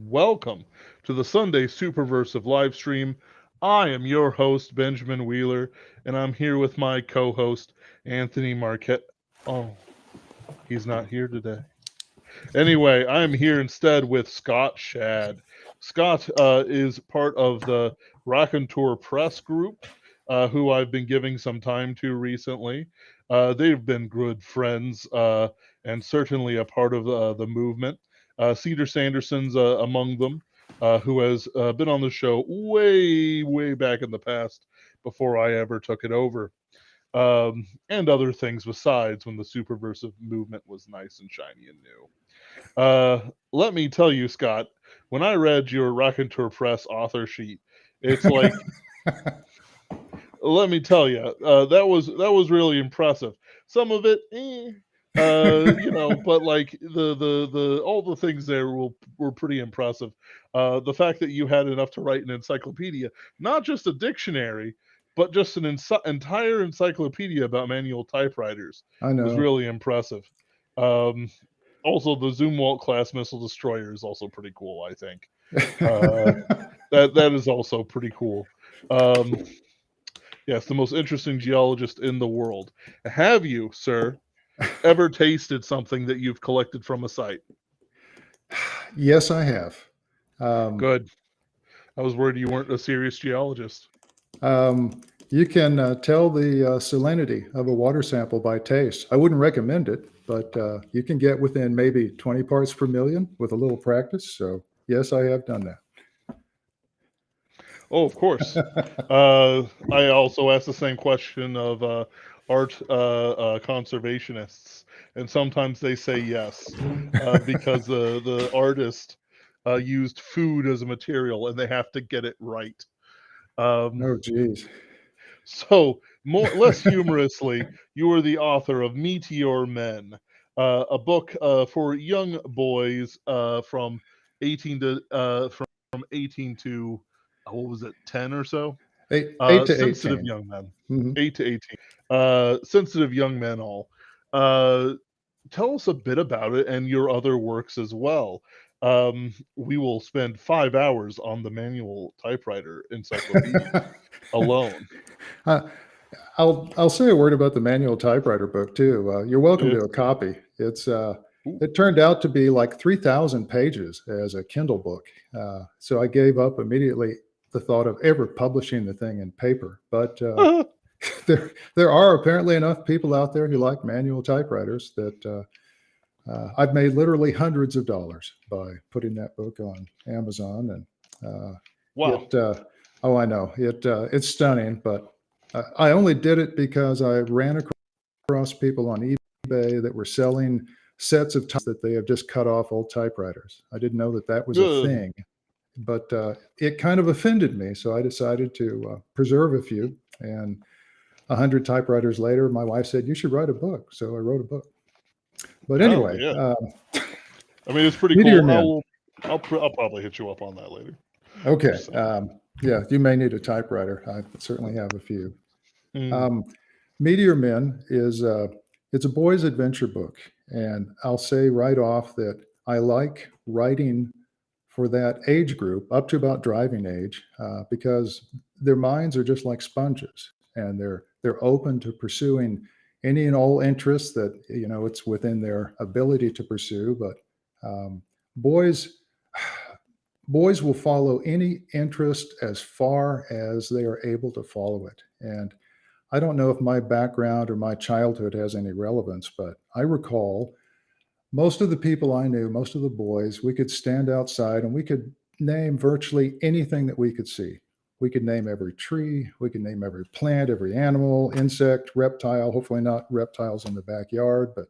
Welcome to the Sunday Superversive Livestream. I am your host, Benjamin Wheeler, and I'm here with my co host, Anthony Marquette. Oh, he's not here today. Anyway, I'm here instead with Scott Schad. Scott is part of the Raconteur Press group, who I've been giving some time to recently. They've been good friends and certainly a part of the movement. Cedar Sanderson's among them, who has been on the show way, way back in the past before I ever took it over. And other things besides when the superversive movement was nice and shiny and new. Let me tell you, Scott, when I read your Raconteur Press author sheet, it's like, let me tell you, that was really impressive. Some of it, but like the all the things there were pretty impressive. The fact that you had enough to write an encyclopedia, not just a dictionary, but just an entire encyclopedia about manual typewriters, I was know. really impressive. Um, Also, the Zumwalt class missile destroyer is also pretty cool. I think uh, that is also pretty cool. Um, yes, the most interesting geologist in the world. Have you, sir, ever tasted something that you've collected from a site? Yes, I have. Um, Good. I was worried you weren't a serious geologist. you can tell the salinity of a water sample by taste. I wouldn't recommend it, but you can get within maybe 20 parts per million with a little practice. So, yes, I have done Oh, of course. that. I also asked the same question of art conservationists, and sometimes they say yes because the artist used food as a material, and they have to get it right. Um, Oh, geez. so, less humorously, you are the author of Meteor Men, a book for young boys from 18 to what was it, 10 or so? Eight to Sensitive 18. young men, Mhm. 8 to 18. Sensitive young men all. Uh, Tell us a bit about it and your other works as well. We will spend 5 hours on the manual typewriter encyclopedia alone. Uh, I'll say a word about the manual typewriter book too. You're welcome Yeah. to a copy. Ooh. It turned out to be like 3,000 pages as a Kindle book. So I gave up immediately the thought of ever publishing the thing in paper. But there are apparently enough people out there who like manual typewriters that I've made literally hundreds of dollars by putting that book on Amazon. And Wow. it, oh, I know it's stunning, but I only did it because I ran across people on eBay that were selling sets of types that they have just cut off old typewriters. I didn't know that that was a Ugh. thing, but it kind of offended me. So I decided to preserve a few. And 100 typewriters later, my wife said, "You should write a book." So I wrote a book. But Oh anyway, yeah. I mean, it's pretty Meteor cool. Men. I'll probably hit you up on that later. Okay. Just saying. Yeah, you may need a typewriter. I certainly have a few. Mm. Um, Meteor Men is it's a boys' adventure book, and I'll say right off that I like writing for that age group up to about driving age because their minds are just like sponges, and they're open to pursuing any and all interests that it's within their ability to pursue. But um, boys boys will follow any interest as far as they are able to follow it. And I don't know if my background or my childhood has any relevance, but I recall most of the people I knew, most of the boys, we could stand outside and we could name virtually anything that we could see. We could name every tree, we could name every plant, every animal, insect, reptile, hopefully not reptiles in the backyard, but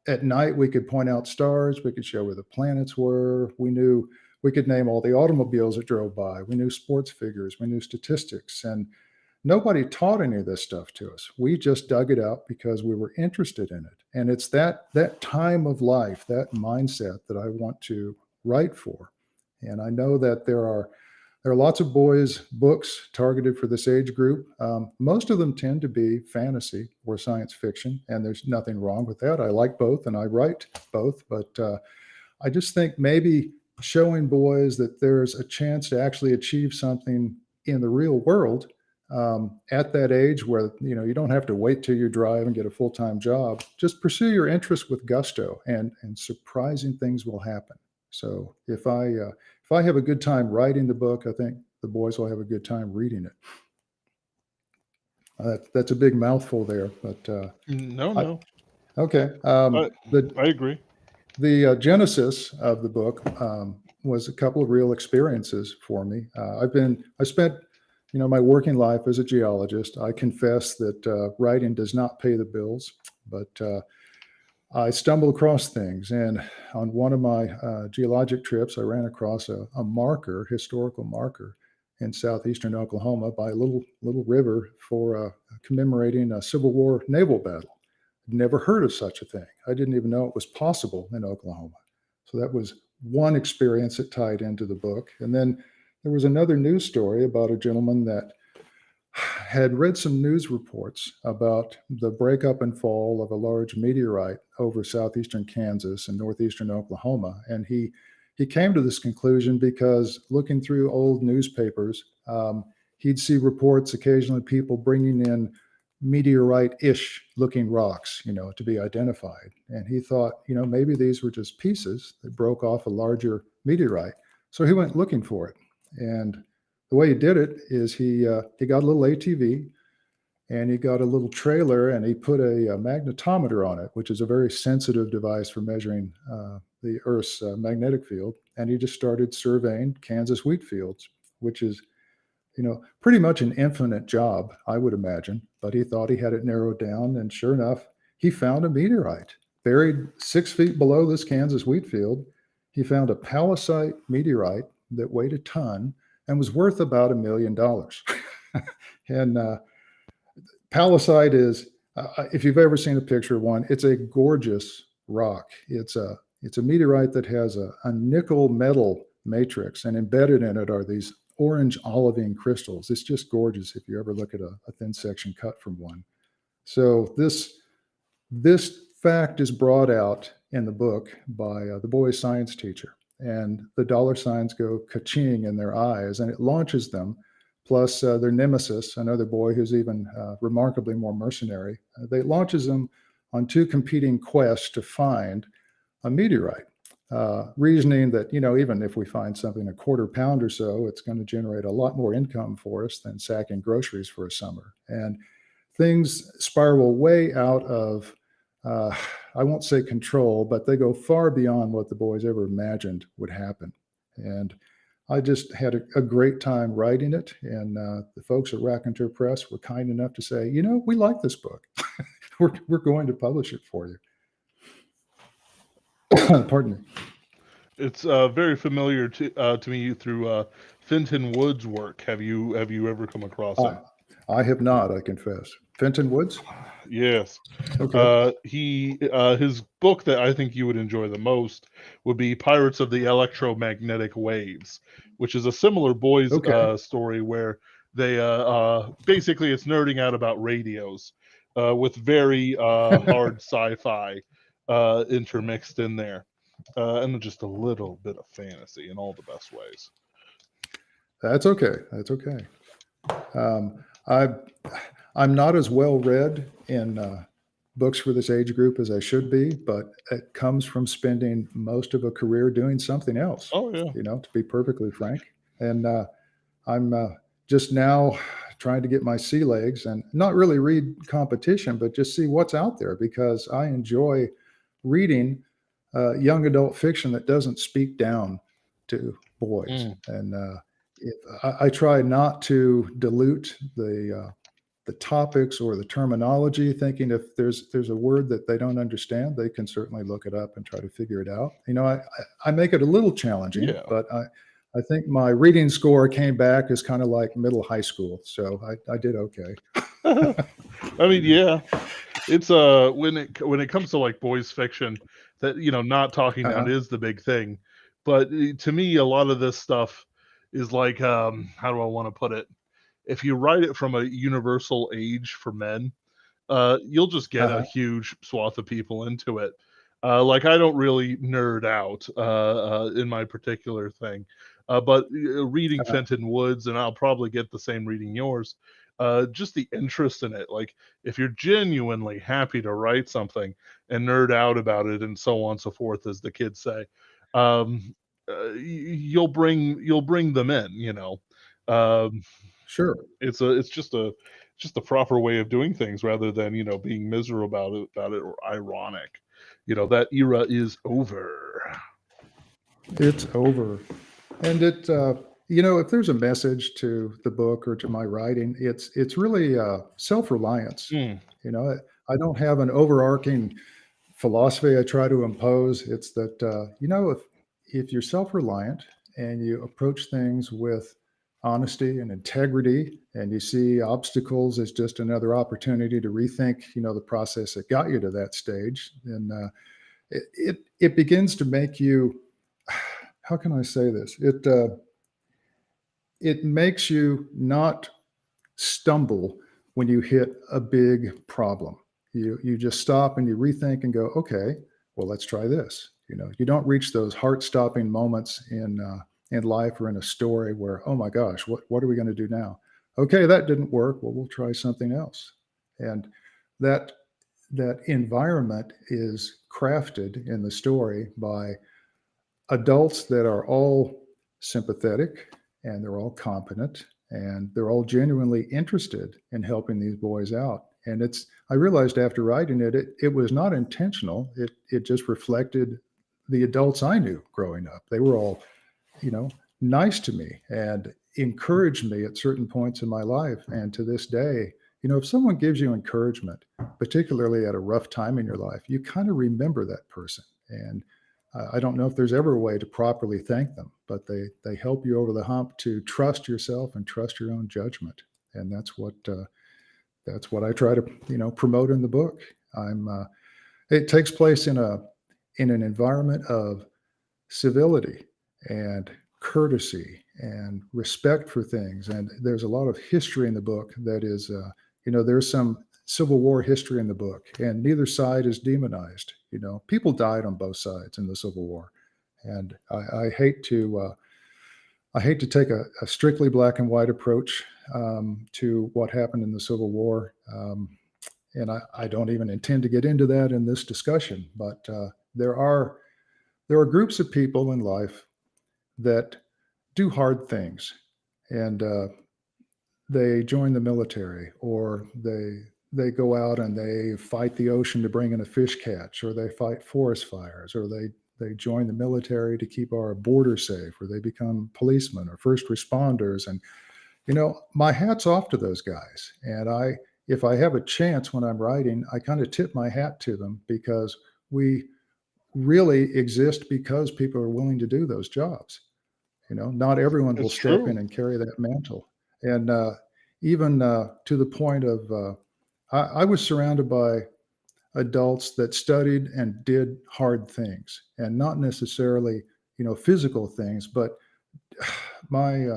at night we could point out stars, we could show where the planets were. We could name all the automobiles that drove by. We knew sports figures, we knew statistics, and nobody taught any of this stuff to us. We just dug it out because we were interested in it. And it's that time of life, that mindset that I want to write for. And I know that there are lots of boys' books targeted for this age group. Most of them tend to be fantasy or science fiction, and there's nothing wrong with that. I like both, and I write both. But I just think maybe showing boys that there's a chance to actually achieve something in the real world at that age where you don't have to wait till you drive and get a full-time job. Just pursue your interest with gusto, and surprising things will happen. So if I have a good time writing the book, I think the boys will have a good time reading it. That's a big mouthful there, but No, I, no, okay. I The I agree. genesis of the book was a couple of real experiences for me. I spent, my working life as a geologist. I confess that writing does not pay the bills, but I stumbled across things. And on one of my geologic trips, I ran across a marker, historical marker, in southeastern Oklahoma by a little river for commemorating a Civil War naval battle. Never heard of such a thing. I didn't even know it was possible in Oklahoma. So that was one experience that tied into the book. And then there was another news story about a gentleman that had read some news reports about the breakup and fall of a large meteorite over southeastern Kansas and northeastern Oklahoma. And he came to this conclusion because looking through old newspapers, he'd see reports occasionally, people bringing in meteorite-ish looking rocks, to be identified. And he thought, maybe these were just pieces that broke off a larger meteorite. So he went looking for it. And the way he did it is he got a little ATV, and he got a little trailer, and he put a magnetometer on it, which is a very sensitive device for measuring the Earth's magnetic field. And he just started surveying Kansas wheat fields, which is, pretty much an infinite job, I would imagine. But he thought he had it narrowed down, and sure enough, he found a meteorite buried 6 feet below this Kansas wheat field. He found a palisite meteorite that weighed a ton and was worth about $1 million. And palisite is, if you've ever seen a picture of one, it's a gorgeous rock. It's a meteorite that has a nickel metal matrix, and embedded in it are these orange olivine crystals. It's just gorgeous if you ever look at a thin section cut from one. So this fact is brought out in the book by the boy's science teacher, and the dollar signs go ka-ching in their eyes, and it launches them. Plus their nemesis, another boy who's even remarkably more mercenary, they launches them on two competing quests to find a meteorite, reasoning that, even if we find something a quarter pound or so, it's going to generate a lot more income for us than sacking groceries for a summer. And things spiral way out of, I won't say control, but they go far beyond what the boys ever imagined would happen. And I just had a great time writing it. And the folks at Raconteur Press were kind enough to say, we like this book. we're going to publish it for you. Pardon me. It's very familiar to me through Fenton Wood's work. Have you ever come across him? I have not, I confess. Fenton Woods? Yes. Okay. His book that I think you would enjoy the most would be Pirates of the Electromagnetic Waves, which is a similar boys Okay. story where they basically it's nerding out about radios with very hard sci-fi intermixed in there, and just a little bit of fantasy in all the best ways. That's okay. That's okay. Um, I, I'm not as well read in books for this age group as I should be, but it comes from spending most of a career doing something else, Oh yeah. to be perfectly frank. And I'm just now trying to get my sea legs and not really read competition, but just see what's out there, because I enjoy reading young adult fiction that doesn't speak down to boys. Mm. And I try not to dilute the topics or the terminology, thinking if there's a word that they don't understand, they can certainly look it up and try to figure it out. I make it a little challenging, Yeah. but I think my reading score came back as kind of like middle high school, so I did okay. I mean, yeah. It's when it comes to like boys fiction, that not talking down Uh-huh. is the big thing. But to me, a lot of this stuff is like, how do I want to put it? If you write it from a universal age for men, you'll just get a Uh-huh. huge swath of people into it. Like I don't really nerd out in my particular thing, but reading Fenton Woods, and I'll probably get the same reading yours. Just the interest in it. Like if you're genuinely happy to write something and nerd out about it, and so on and so forth, as the kids say, you'll bring them in. You know, um, Sure. it's just a proper way of doing things rather than being miserable about it or ironic. That era is over. It's over. And if there's a message to the book or to my writing, it's really self-reliance. Mm, I don't have an overarching philosophy I try to impose. It's that if you're self-reliant and you approach things with honesty and integrity, and you see obstacles as just another opportunity to rethink, the process that got you to that stage, then it begins to make you. How can I say this? It makes you not stumble when you hit a big problem. You just stop and you rethink and go, okay, well, let's try this. You don't reach those heart-stopping moments in life or in a story where, oh my gosh, what are we going to do now? Okay, that didn't work. Well, we'll try something else. And that that environment is crafted in the story by adults that are all sympathetic, and they're all competent, and they're all genuinely interested in helping these boys out. And I realized after writing it was not intentional. It just reflected the adults I knew growing up. They were all, you know, nice to me and encouraged me at certain points in my life. And to this day, if someone gives you encouragement, particularly at a rough time in your life, you kind of remember that person. And I don't know if there's ever a way to properly thank them, but they help you over the hump to trust yourself and trust your own judgment. And that's what I try to promote in the book. It takes place in an environment of civility and courtesy and respect for things. And there's a lot of history in the book that is, there's some Civil War history in the book, and neither side is demonized. People died on both sides in the Civil War, and I hate to take a strictly black and white approach to what happened in the Civil War. And I don't even intend to get into that in this discussion, but there are groups of people in life that do hard things, and they join the military, or they go out and they fight the ocean to bring in a fish catch, or they fight forest fires, or they join the military to keep our border safe, or they become policemen or first responders. And my hat's off to those guys. And if I have a chance when I'm writing, I kind of tip my hat to them, because we really exist because people are willing to do those jobs. Not everyone will it's step in true. and carry that mantle. And even to the point of, I was surrounded by adults that studied and did hard things, and not necessarily, physical things, but my,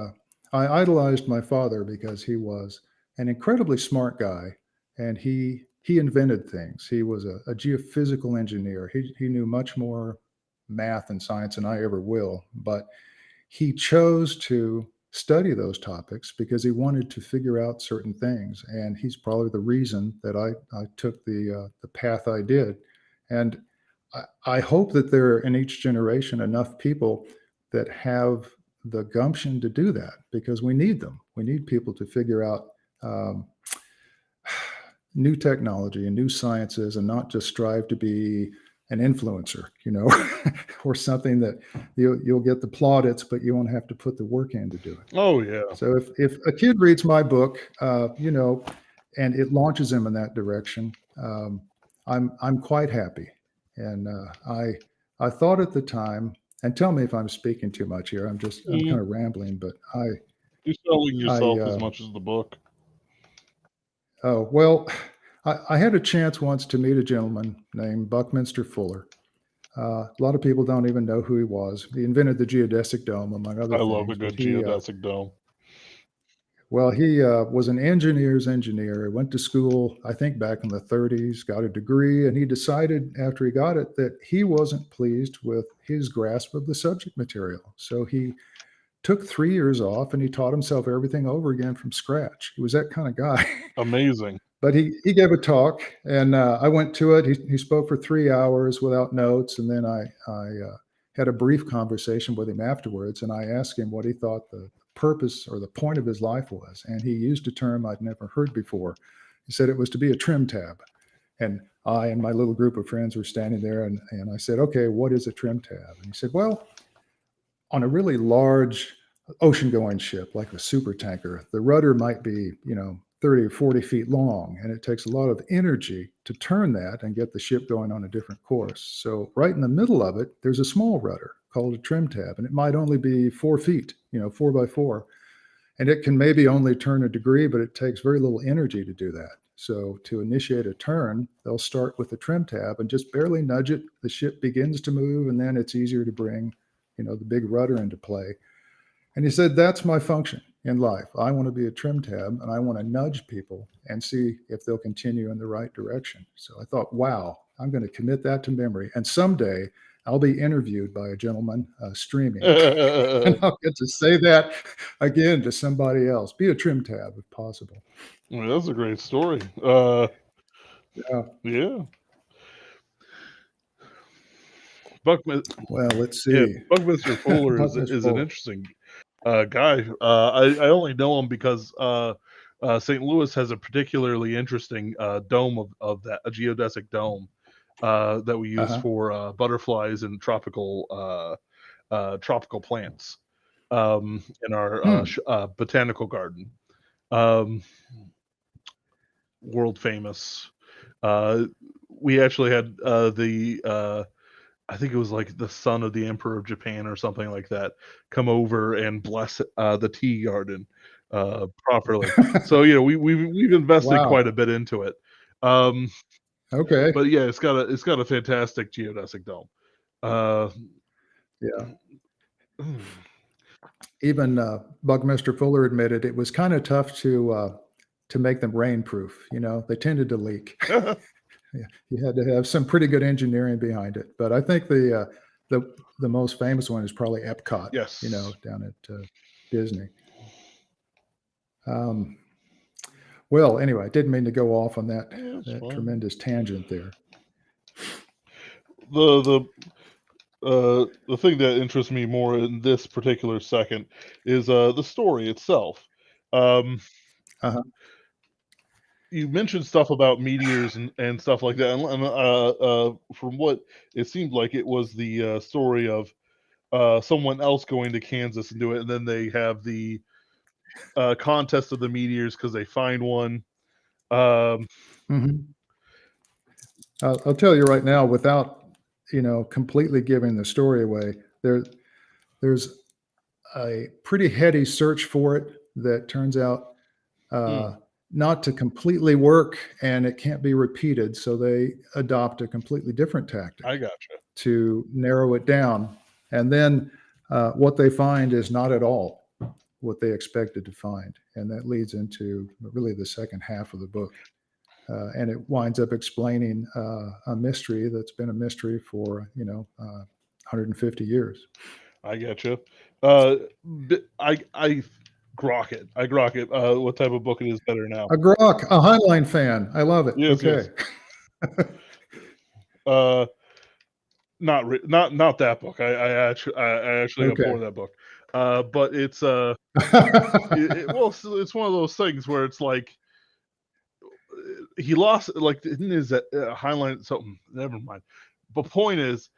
I idolized my father because he was an incredibly smart guy, and he invented things. He was a geophysical engineer. He knew much more math and science than I ever will, but he chose to study those topics because he wanted to figure out certain things, and he's probably the reason that I took the path I did. And I hope that there are in each generation enough people that have the gumption to do that, because we need them. We need people to figure out um, new technology and new sciences, and not just strive to be an influencer, or something that you'll get the plaudits, but you won't have to put the work in to do it. Oh yeah. So if a kid reads my book, and it launches him in that direction, I'm quite happy. And I thought at the time, and tell me if I'm speaking too much here. I'm Mm, kind of rambling, but you're selling I yourself as much as the book. oh well, I had a chance once to meet a gentleman named Buckminster Fuller. A lot of people don't even know who he was. He invented the geodesic dome, among I other love a things. But good geodesic dome. Well, he was an engineer's engineer. He went to school, I think, back in the 30s, got a degree, and he decided after he got it that he wasn't pleased with his grasp of the subject material. So he took 3 years off and he taught himself everything over again from scratch. He was that kind of guy. Amazing. But he gave a talk, and I went to it. He spoke for 3 hours without notes, and then I had a brief conversation with him afterwards, and I asked him what he thought the purpose or the point of his life was, and he used a term I'd never heard before. He said it was to be a trim tab, and I and my little group of friends were standing there, and I said, "Okay, what is a trim tab?" And he said, "Well, on a really large ocean-going ship like a super tanker, the rudder might be, 30 or 40 feet long, and it takes a lot of energy to turn that and get the ship going on a different course. So right in the middle of it, there's a small rudder called a trim tab, and it might only be 4 feet, 4 by 4, and it can maybe only turn a degree, but it takes very little energy to do that. So to initiate a turn, they'll start with the trim tab and just barely nudge it. The ship begins to move, and then it's easier to bring, the big rudder into play. And he said, that's my function in life. I want to be a trim tab, and I want to nudge people and see if they'll continue in the right direction. So I thought, wow, I'm going to commit that to memory. And someday I'll be interviewed by a gentleman streaming, and I'll get to say that again to somebody else. Be a trim tab if possible. Well, that's a great story. Yeah. Yeah. Well, let's Yeah, see. Buckminster Fuller Buckminster is an Fuller. interesting guy. I only know him because St. Louis has a particularly interesting dome of that, a geodesic dome that we use Uh-huh. for butterflies and tropical plants in our Hmm. botanical garden. Um, World famous. Uh, we actually had I think it was like the son of the emperor of Japan or something like that come over and bless the tea garden properly. So we've invested Wow. quite a bit into it. Um, Okay. but yeah, it's got a fantastic geodesic dome. Uh, Yeah. Even Buckminster Fuller admitted it was kind of tough to make them rainproof. They tended to leak. Yeah, you had to have some pretty good engineering behind it. But I think the most famous one is probably Epcot. Yes. Down at Disney. Um, well, anyway, I didn't mean to go off on that Yeah, it's fine. tremendous tangent there. The thing that interests me more in this particular second is the story itself. Um, Uh-huh. you mentioned stuff about meteors and stuff like that, and from what it seemed like, it was the story of someone else going to Kansas and do it, and then they have the contest of the meteors because they find one. Mhm. I'll tell you right now, without completely giving the story away, there's a pretty heady search for it that turns out Hmm, not to completely work, and it can't be repeated. So they adopt a completely different tactic I gotcha. to narrow it down. And then what they find is not at all what they expected to find. And that leads into really the second half of the book. And it winds up explaining a mystery that's been a mystery for 150 years. I gotcha. I grok it. I grok it. What type of book it is better now? A Grok, a Highline fan. I love it. Yes, Okay. yes. Uh, not that book. I actually abhor Okay. that book. But it's well, it's one of those things where it's like he lost, like, didn't his highline something. Never mind. But point is,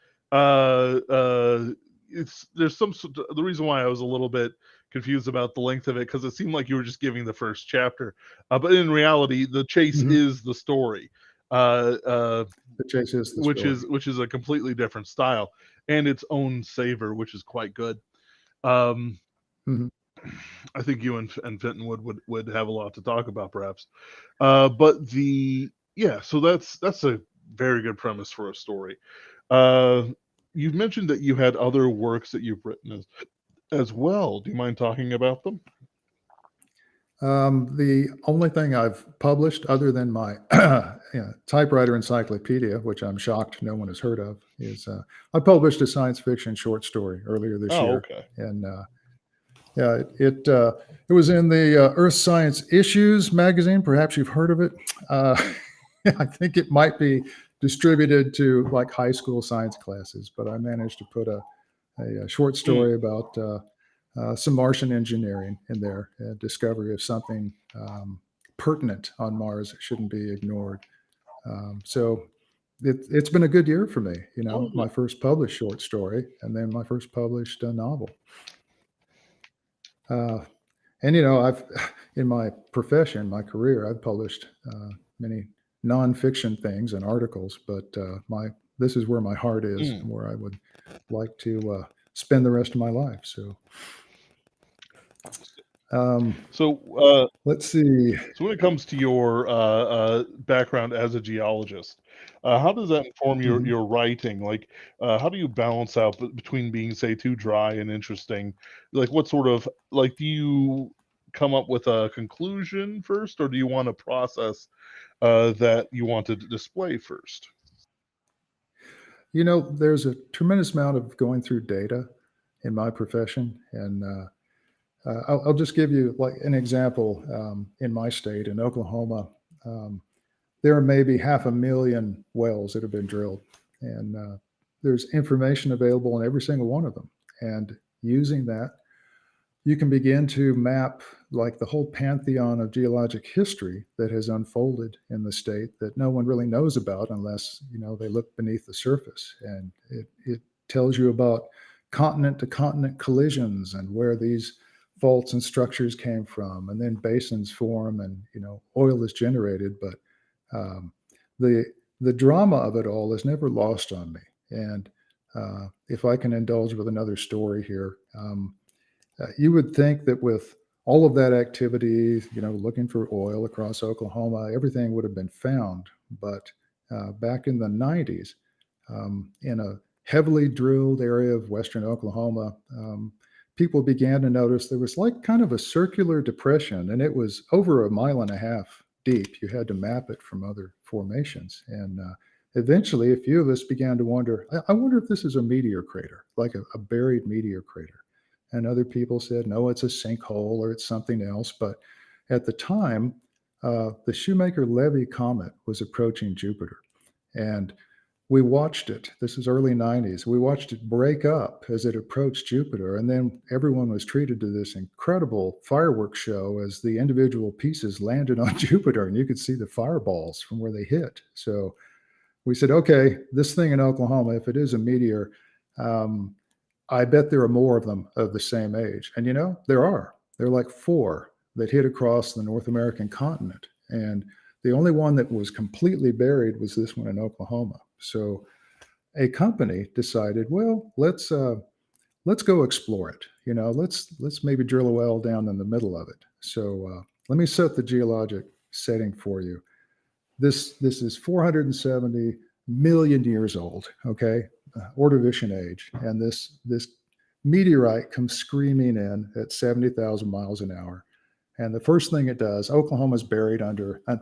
it's there's some the reason why I was a little bit confused about the length of it, because it seemed like you were just giving the first chapter, but in reality, the chase Mhm. is the story. Uh, uh, The chase is the which story. is a completely different style and its own savor, which is quite good. Um, Mhm. I think you and Fenton would have a lot to talk about, perhaps. But so that's a very good premise for a story. Uh, you mentioned that you had other works that you've written as well. Do you mind talking about them? The only thing I've published, other than my typewriter encyclopedia, which I'm shocked no one has heard of, is I published a science fiction short story earlier this Oh, year, okay. and yeah, it was in the Earth Science Issues magazine. Perhaps you've heard of it. Uh, I think it might be distributed to like high school science classes, but I managed to put a short Mm. story about some Martian engineering in there, a discovery of something pertinent on Mars that shouldn't be ignored. So it's been a good year for me. You Oh, know, my first published short story, and then my first published novel. Uh, and you know, I've in my profession, my career, I've published many nonfiction things and articles, but my this is where my heart is, mm. and where I would like to spend the rest of my life. So um, So, let's see. so when it comes to your background as a geologist, how does that inform your Mhm. your writing? Like, how do you balance out between being, say, too dry and interesting? Like, what sort of like do you come up with a conclusion first, or do you want a process that you want to display first? You know, there's a tremendous amount of going through data in my profession, and I'll just give you like an example. In my state, in Oklahoma, um, there are maybe 500,000 wells that have been drilled, and there's information available on every single one of them. And using that, you can begin to map like the whole pantheon of geologic history that has unfolded in the state that no one really knows about unless you know they look beneath the surface. And it tells you about continent to continent collisions and where these faults and structures came from, and then basins form, and you know oil is generated. But um, the the drama of it all is never lost on me. And if I can indulge with another story here. You would think that with all of that activity, you know, looking for oil across Oklahoma, everything would have been found. But back in the 90s, in a heavily drilled area of western Oklahoma, people began to notice there was like kind of a circular depression, and it was over a mile and a half deep. You had to map it from other formations. And eventually, a few of us began to wonder, I wonder if this is a meteor crater, like a buried meteor crater. And other people said, no, it's a sinkhole or it's something else. But at the time, the Shoemaker-Levy comet was approaching Jupiter. And we watched it. This is early 90s. We watched it break up as it approached Jupiter. And then everyone was treated to this incredible fireworks show as the individual pieces landed on Jupiter. And you could see the fireballs from where they hit. So we said, okay, this thing in Oklahoma, if it is a meteor, um, I bet there are more of them of the same age. And you know, there are. There are like four that hit across the North American continent. And the only one that was completely buried was this one in Oklahoma. So a company decided, well, let's go explore it. You know, let's maybe drill a well down in the middle of it. So let me set the geologic setting for you. This is 470 million years old. Okay, Ordovician age, and this meteorite comes screaming in at 70,000 miles an hour. And the first thing it does, Oklahoma's buried under a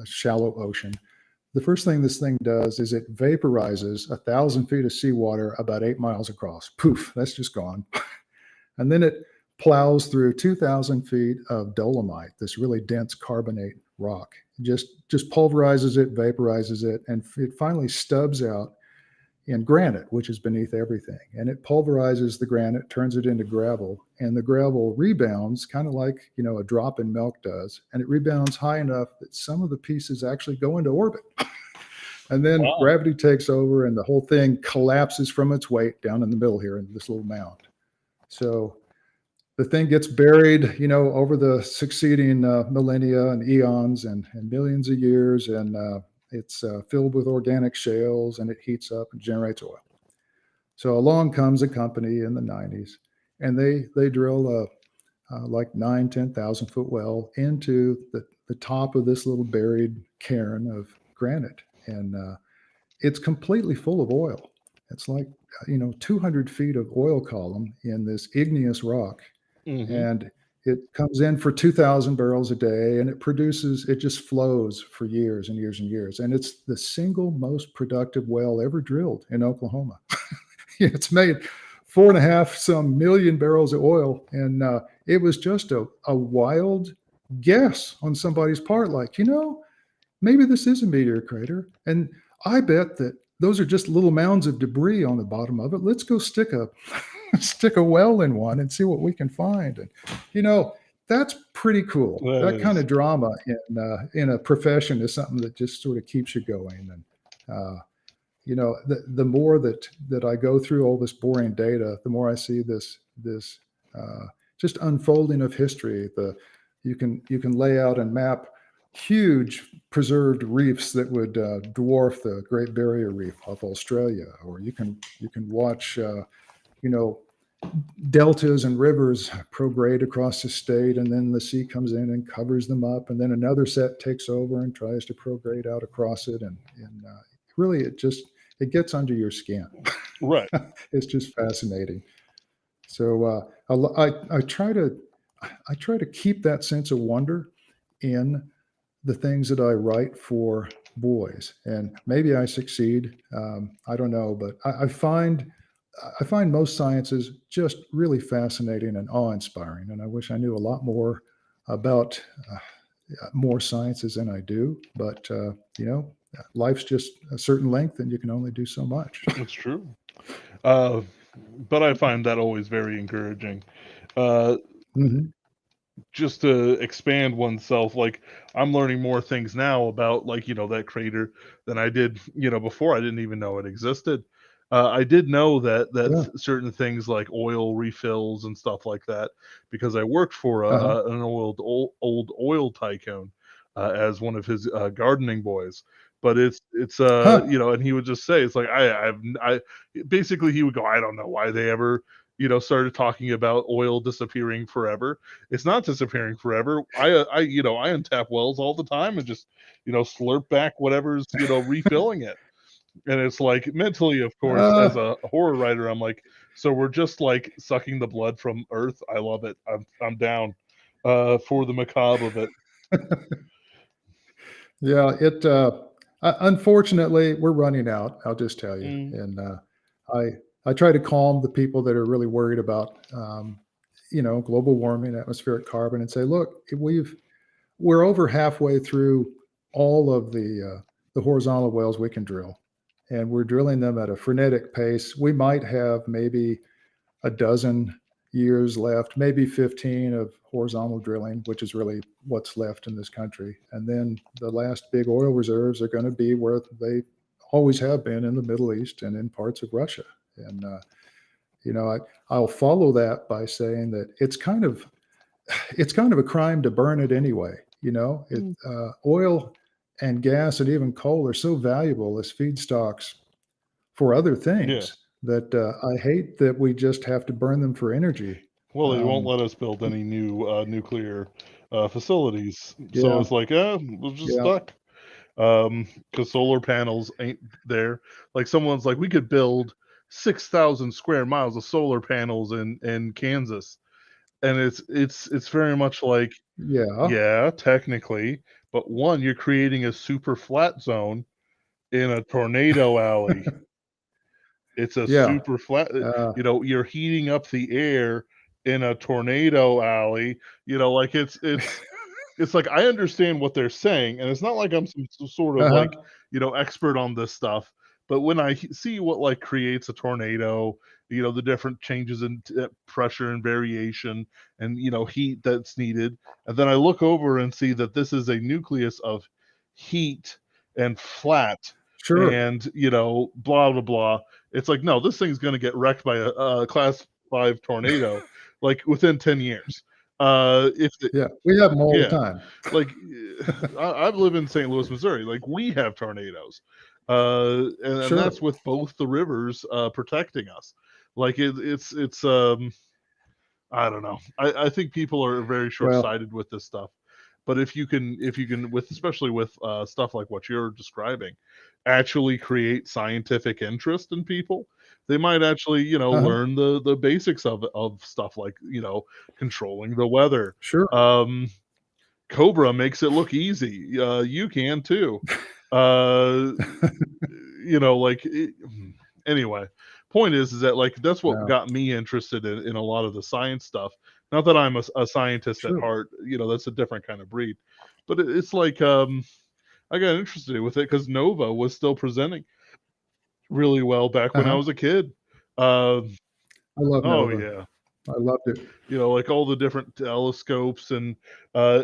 shallow ocean. The first thing this thing does is it vaporizes 1,000 feet of seawater about 8 miles across. Poof, that's just gone. And then it plows through 2,000 feet of dolomite, this really dense carbonate rock. Just pulverizes it, vaporizes it, and it finally stubs out in granite, which is beneath everything. And it pulverizes the granite, turns it into gravel, and the gravel rebounds, kind of like a drop in milk does, and it rebounds high enough that some of the pieces actually go into orbit. And then Wow. gravity takes over, and the whole thing collapses from its weight down in the middle here in this little mound. So the thing gets buried, over the succeeding millennia and eons and millions of years, and it's filled with organic shales, and it heats up and generates oil. So along comes a company in the 90s, and they drill like 10,000 foot well into the top of this little buried cairn of granite, and it's completely full of oil. It's like 200 feet of oil column in this igneous rock, Hmm. and it comes in for 2,000 barrels a day, and it just flows for years and years and years. And it's the single most productive well ever drilled in Oklahoma. It's made 4.5 some million barrels of oil. And it was just a wild guess on somebody's part, like, maybe this is a meteor crater. And I bet that those are just little mounds of debris on the bottom of it. Let's go stick a stick a well in one and see what we can find. And that's pretty cool. That That kind is of drama in a profession is something that just sort of keeps you going. And the more that I go through all this boring data, the more I see this just unfolding of history. You can lay out and map huge preserved reefs that would dwarf the Great Barrier Reef of Australia, or you can watch deltas and rivers prograde across the state, and then the sea comes in and covers them up, and then another set takes over and tries to prograde out across it, and really it gets under your skin. right. It's just fascinating. So I try to keep that sense of wonder in the things that I write for boys, and maybe I succeed. I don't know, but I find most sciences just really fascinating and awe-inspiring, and I wish I knew a lot more about more sciences than I do. But life's just a certain length, and you can only do so much. It's true. Uh, but I find that always very encouraging. Uh, Hmm. just to expand oneself, like I'm learning more things now about like that crater than I did before. I didn't even know it existed. I did know that Yeah. certain things like oil refills and stuff like that, because I worked for Uh-huh. an old oil tycoon as one of his gardening boys. But it's Huh. and he would just say, it's like I basically he would go, I don't know why they ever started talking about oil disappearing forever. It's not disappearing forever. I untap wells all the time and just slurp back whatever's refilling it. And it's like mentally, of course, as Uh, a horror writer, I'm like, so we're just like sucking the blood from Earth. I love it. I'm down for the macabre of it. yeah. Unfortunately, we're running out. I'll just tell you. Mm, And I I try to calm the people that are really worried about global warming, atmospheric carbon, and say, look, we're over halfway through all of the horizontal wells we can drill, and we're drilling them at a frenetic pace. We might have maybe a dozen years left, maybe 15 of horizontal drilling, which is really what's left in this country. And then the last big oil reserves are going to be where they always have been, in the Middle East and in parts of Russia. And I'll follow that by saying that it's kind of a crime to burn it anyway. mm, Oil and gas and even coal are so valuable as feedstocks for other yeah. things that I hate that we just have to burn them for energy. Well, they won't Um, let us build any new nuclear facilities, so yeah, it's like, we're just yeah, stuck. Because solar panels ain't there. Like someone's like, we could build 6,000 square miles of solar panels in Kansas, and it's very much like, yeah, yeah, technically, but one, you're creating a super flat zone in a tornado alley. It's a yeah. super flat. Uh, You're heating up the air in a tornado alley. Like it's like I understand what they're saying, and it's not like I'm some sort of like uh-huh. expert on this stuff. But when I see what like creates a tornado, the different changes in pressure and variation, and heat that's needed, and then I look over and see that this is a nucleus of heat and flat, Sure. and blah blah blah. It's like, no, this thing's going to get wrecked by a class 5 tornado like within 10 years. If Yeah, we have them all the yeah, time. like I live in St. Louis, Missouri. Like we have tornadoes, and that's Sure. with both the rivers protecting us. Like it's I don't know. I think people are very short Well, sighted with this stuff. But if you can with especially with stuff like what you're describing, actually create scientific interest in people, they might actually, Uh-huh. learn the basics of stuff like, controlling the weather. Sure. Um, Cobra makes it look easy. You can too. Uh, like anyway, point is that like that's what Wow. got me interested in a lot of the science stuff. Not that I'm a scientist at Sure. heart, that's a different kind of breed, but it's like I got interested with it because Nova was still presenting really well back when I Uh-huh. was a kid. Um, I love oh Nova. yeah, I loved it. like all the different telescopes and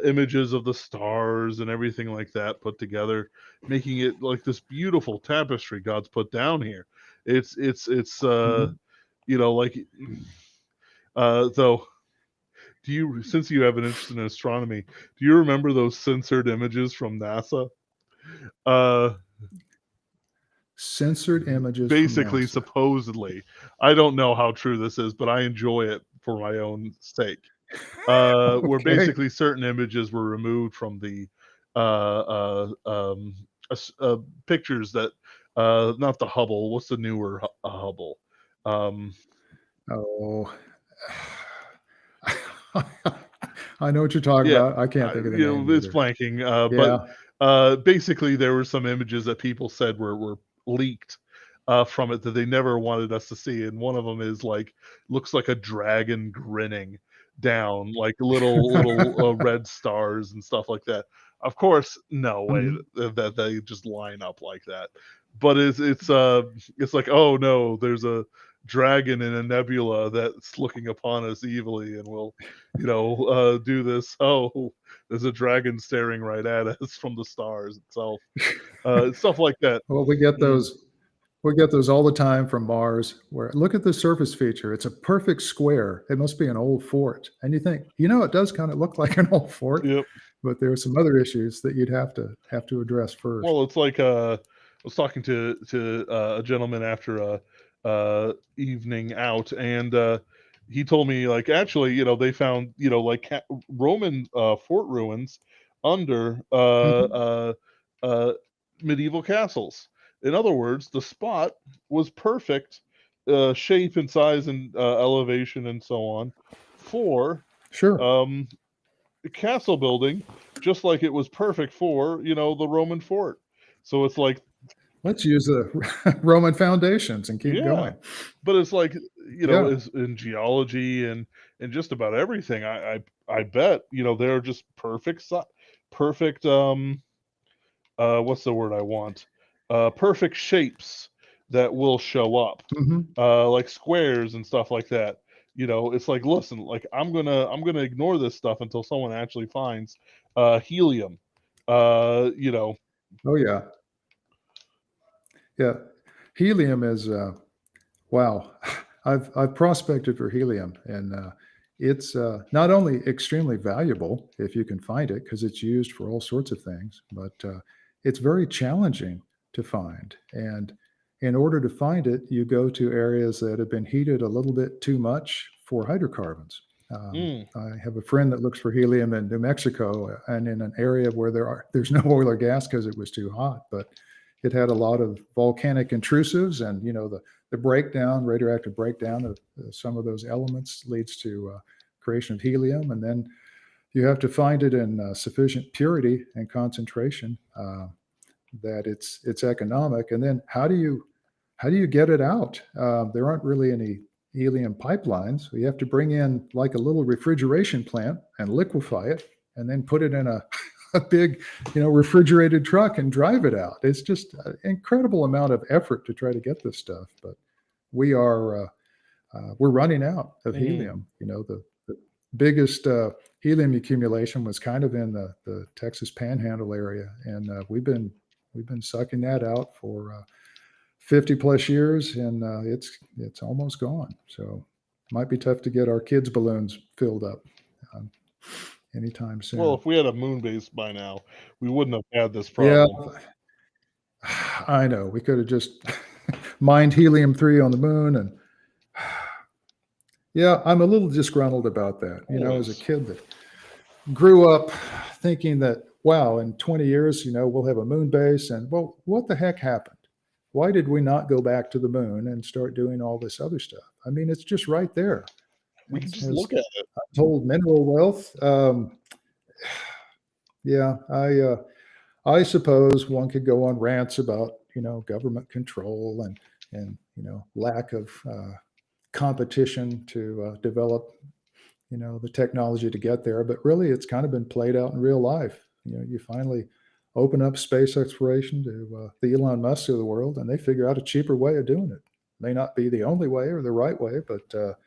images of the stars and everything like that put together, making it like this beautiful tapestry God's put down here. It's Mhm. like though. Do you, since you have an interest in astronomy, do you remember those censored images from NASA? Uh, Censored images from Basically, NASA. supposedly, I don't know how true this is, but I enjoy it for my own sake. Where Okay. basically certain images were removed from the pictures that not the Hubble. What's the newer Hubble? Um, Oh. I know what you're talking yeah, about. I can't think of the name it's either. blanking. But Yeah. basically, there were some images that people said were leaked from it that they never wanted us to see, and one of them is like looks like a dragon grinning down, like little red stars and stuff like that. Of course, no way Mhm. that they just line up like that. But it's like, oh no, there's a dragon in a nebula that's looking upon us evilly and will do this. Oh, there's a dragon staring right at us from the stars itself. Stuff like that. Well, we get Mm, those we get those all the time from Mars where look at the surface feature. It's a perfect square. It must be an old fort. And you think, it does kind of look like an old fort, yep. but there are some other issues that you'd have to address first. Well, it's like I was talking to a gentleman after a evening out, and he told me like actually, they found like Roman fort ruins under Mhm. uh, medieval castles. In other words, the spot was perfect shape and size and elevation and so on for Sure. um, castle building, just like it was perfect for the Roman fort. So it's like, Let's use the Roman foundations and keep yeah, going. but it's like Yeah. is in geology and just about everything. I bet they're just perfect what's the word I want? Perfect shapes that will show up, Mhm. like squares and stuff like that. It's like, listen, like I'm gonna ignore this stuff until someone actually finds helium. You know, Oh, yeah. Yeah. Helium is, wow. I've prospected for helium, and it's not only extremely valuable if you can find it, because it's used for all sorts of things, but it's very challenging to find. And in order to find it, you go to areas that have been heated a little bit too much for hydrocarbons. mm, I have a friend that looks for helium in New Mexico and in an area where there's no oil or gas because it was too hot, but it had a lot of volcanic intrusives, and the breakdown, radioactive breakdown of some of those elements leads to creation of helium, and then you have to find it in sufficient purity and concentration that it's economic. And then how do you get it out? There aren't really any helium pipelines. So you have to bring in like a little refrigeration plant and liquefy it, and then put it in a big, refrigerated truck and drive it out. It's just an incredible amount of effort to try to get this stuff. But we are we're running out of mm. helium. The biggest helium accumulation was kind of in the Texas Panhandle area, and we've been sucking that out for 50 plus years, and it's almost gone. So might be tough to get our kids' balloons filled up um, anytime Well, soon. if we had a moon base by now, we wouldn't have had this Yeah, problem. I know. We could have just mined helium-3 on the moon, and yeah, I'm a little disgruntled about that. As a Always. kid that grew up thinking that, wow, in 20 years, we'll have a moon base, and well, what the heck happened? Why did we not go back to the moon and start doing all this other stuff? I mean, it's just right there. We can just As look at it. untold mineral wealth. Yeah, I suppose one could go on rants about government control and lack of competition to develop the technology to get there. But really, it's kind of been played out in real life. You finally open up space exploration to the Elon Musk of the world, and they figure out a cheaper way of doing it. May not be the only way or the right way, but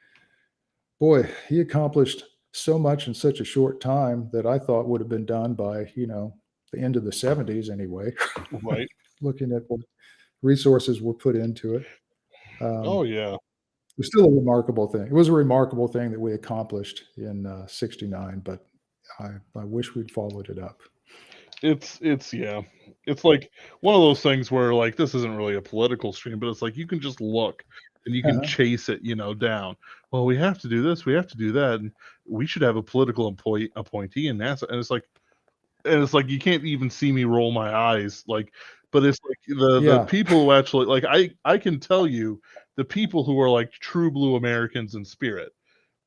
boy, he accomplished so much in such a short time that I thought would have been done by the end of the '70s anyway. Right. Looking at what resources were put into it. Oh Um, yeah. it's still a remarkable thing. It was a remarkable thing that we accomplished in '69, but I wish we'd followed it up. It's yeah. It's like one of those things where like this isn't really a political stream, but it's like you can just look and you can Uh-huh. chase it, down. Well, we have to do this, we have to do that, and we should have a political employee appointee in NASA. And it's like you can't even see me roll my eyes, like, but it's like the Yeah. people who actually like I can tell you the people who are like true blue Americans in spirit,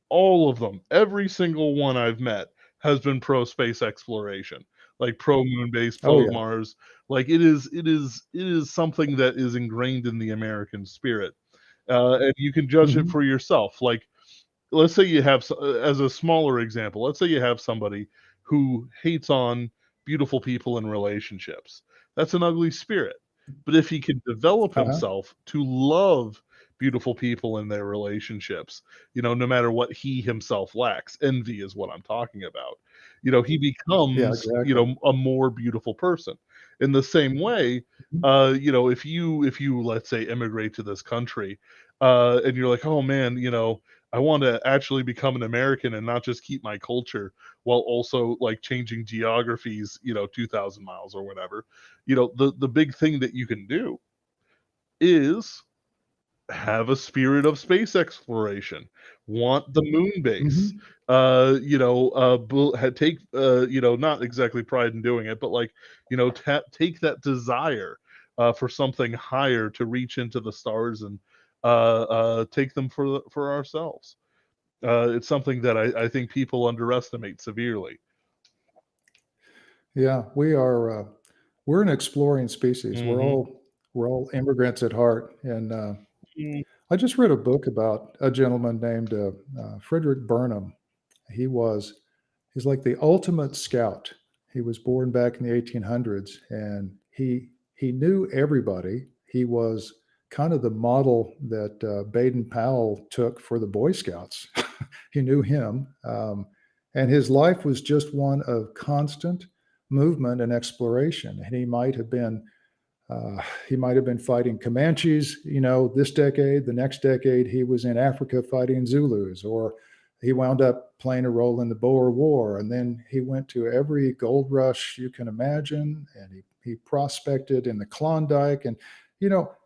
all of them, every single one I've met has been pro space exploration, like pro moon base, Oh pro yeah. Mars. Like it is something that is ingrained in the American spirit, and you can judge it Hmm. for yourself. Like let's say you have as a smaller example, let's say you have somebody who hates on beautiful people in relationships. That's an ugly spirit. But if he can develop Uh-huh. himself to love beautiful people in their relationships, no matter what he himself lacks, envy is what I'm talking about. He Yeah, becomes, exactly. a more beautiful person. In the same way, if you let's say immigrate to this country, and you're like, oh man, I want to actually become an American and not just keep my culture while also like changing geographies, 2,000 miles or whatever. The big thing that you can do is have a spirit of space exploration, want the moon base, Hmm. take, not exactly pride in doing it, but like, take that desire for something higher to reach into the stars and take them for ourselves. It's something that I think people underestimate severely. Yeah, we're an exploring species. We're Hmm. all we're all immigrants at heart. And Mm. I just read a book about a gentleman named Frederick Burnham. He was he's like the ultimate scout. He was born back in the 1800s, and he knew everybody. He was kind of the model that Baden Powell took for the Boy Scouts. He knew him, and his life was just one of constant movement and exploration. And he might have been fighting Comanches, this decade. The next decade, he was in Africa fighting Zulus, or he wound up playing a role in the Boer War. And then he went to every gold rush you can imagine, and he prospected in the Klondike. And,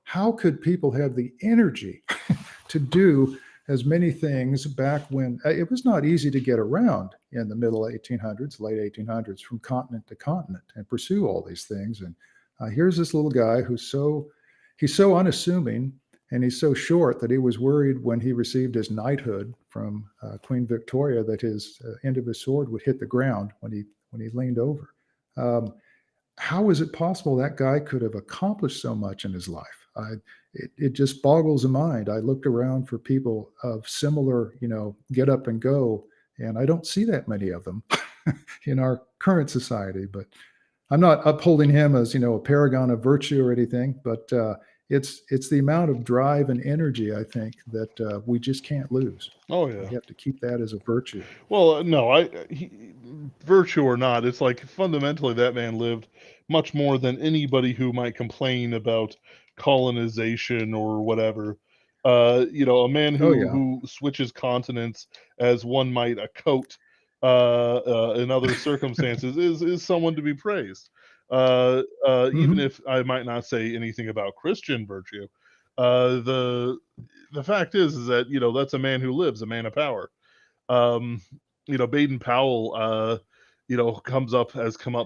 how could people have the energy to do as many things back when it was not easy to get around in the middle 1800s, late 1800s, from continent to continent and pursue all these things? And here's this little guy he's so unassuming, and he's so short that he was worried when he received his knighthood from Queen Victoria that his end of his sword would hit the ground when he leaned over. Um, how is it possible that guy could have accomplished so much in his life? It just boggles the mind. I looked around for people of similar, get up and go, and I don't see that many of them in our current society. But I'm not upholding him as a paragon of virtue or anything, but it's the amount of drive and energy I think that we just can't lose. Oh We yeah. have to keep that as a virtue. Well, no, virtue or not, it's like fundamentally that man lived much more than anybody who might complain about colonization or whatever. A man Oh who yeah. who switches continents as one might a coat in other circumstances is someone to be praised. Even Hmm. if I might not say anything about Christian virtue, the fact is that that's a man who lives, a man of power. um Baden Powell, comes up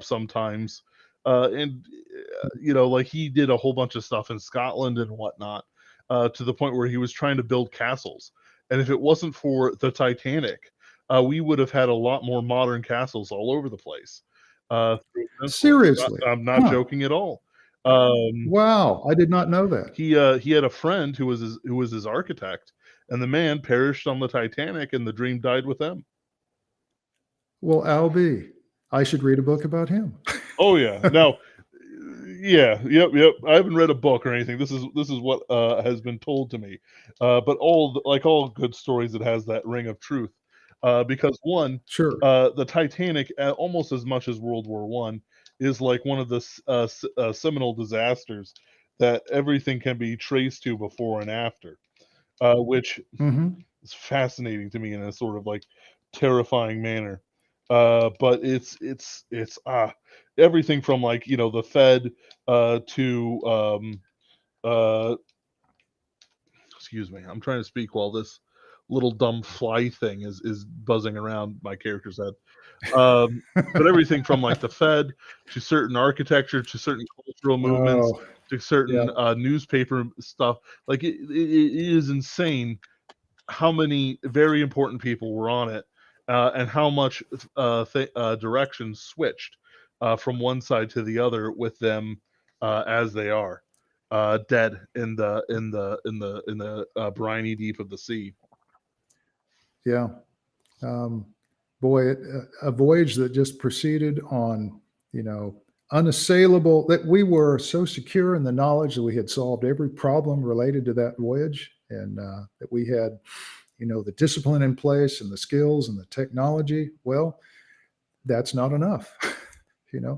sometimes, And like he did a whole bunch of stuff in Scotland and whatnot, to the point where he was trying to build castles. And if it wasn't for the Titanic, we would have had a lot more modern castles all over the place. Through his influence. Seriously? I'm not Huh. joking at all. Um, Wow, I did not know that. he had a friend who was his architect, and the man perished on the Titanic, and the dream died with them. Well, Albie, I should read a book about him. Oh yeah. Now, yeah, yep. I haven't read a book or anything. This is what has been told to me. But like all good stories, it has that ring of truth. Because one, Sure. the Titanic, almost as much as World War One, is like one of the seminal disasters that everything can be traced to before and after, which Mhm. is fascinating to me in a sort of like terrifying manner. But it's everything from like the Fed to uh, excuse me, I'm trying to speak while this little dumb fly thing is buzzing around my character's head. But everything from like the Fed to certain architecture to certain cultural movements Oh, to certain yeah. newspaper stuff, like it is insane how many very important people were on it, and how much direction switched from one side to the other with them, as they are dead in the briny deep of the sea. Yeah. Um, boy, a voyage that just proceeded on, you know, unassailable, that we were so secure in the knowledge that we had solved every problem related to that voyage, and that we had, the discipline in place and the skills and the technology. Well, that's not enough.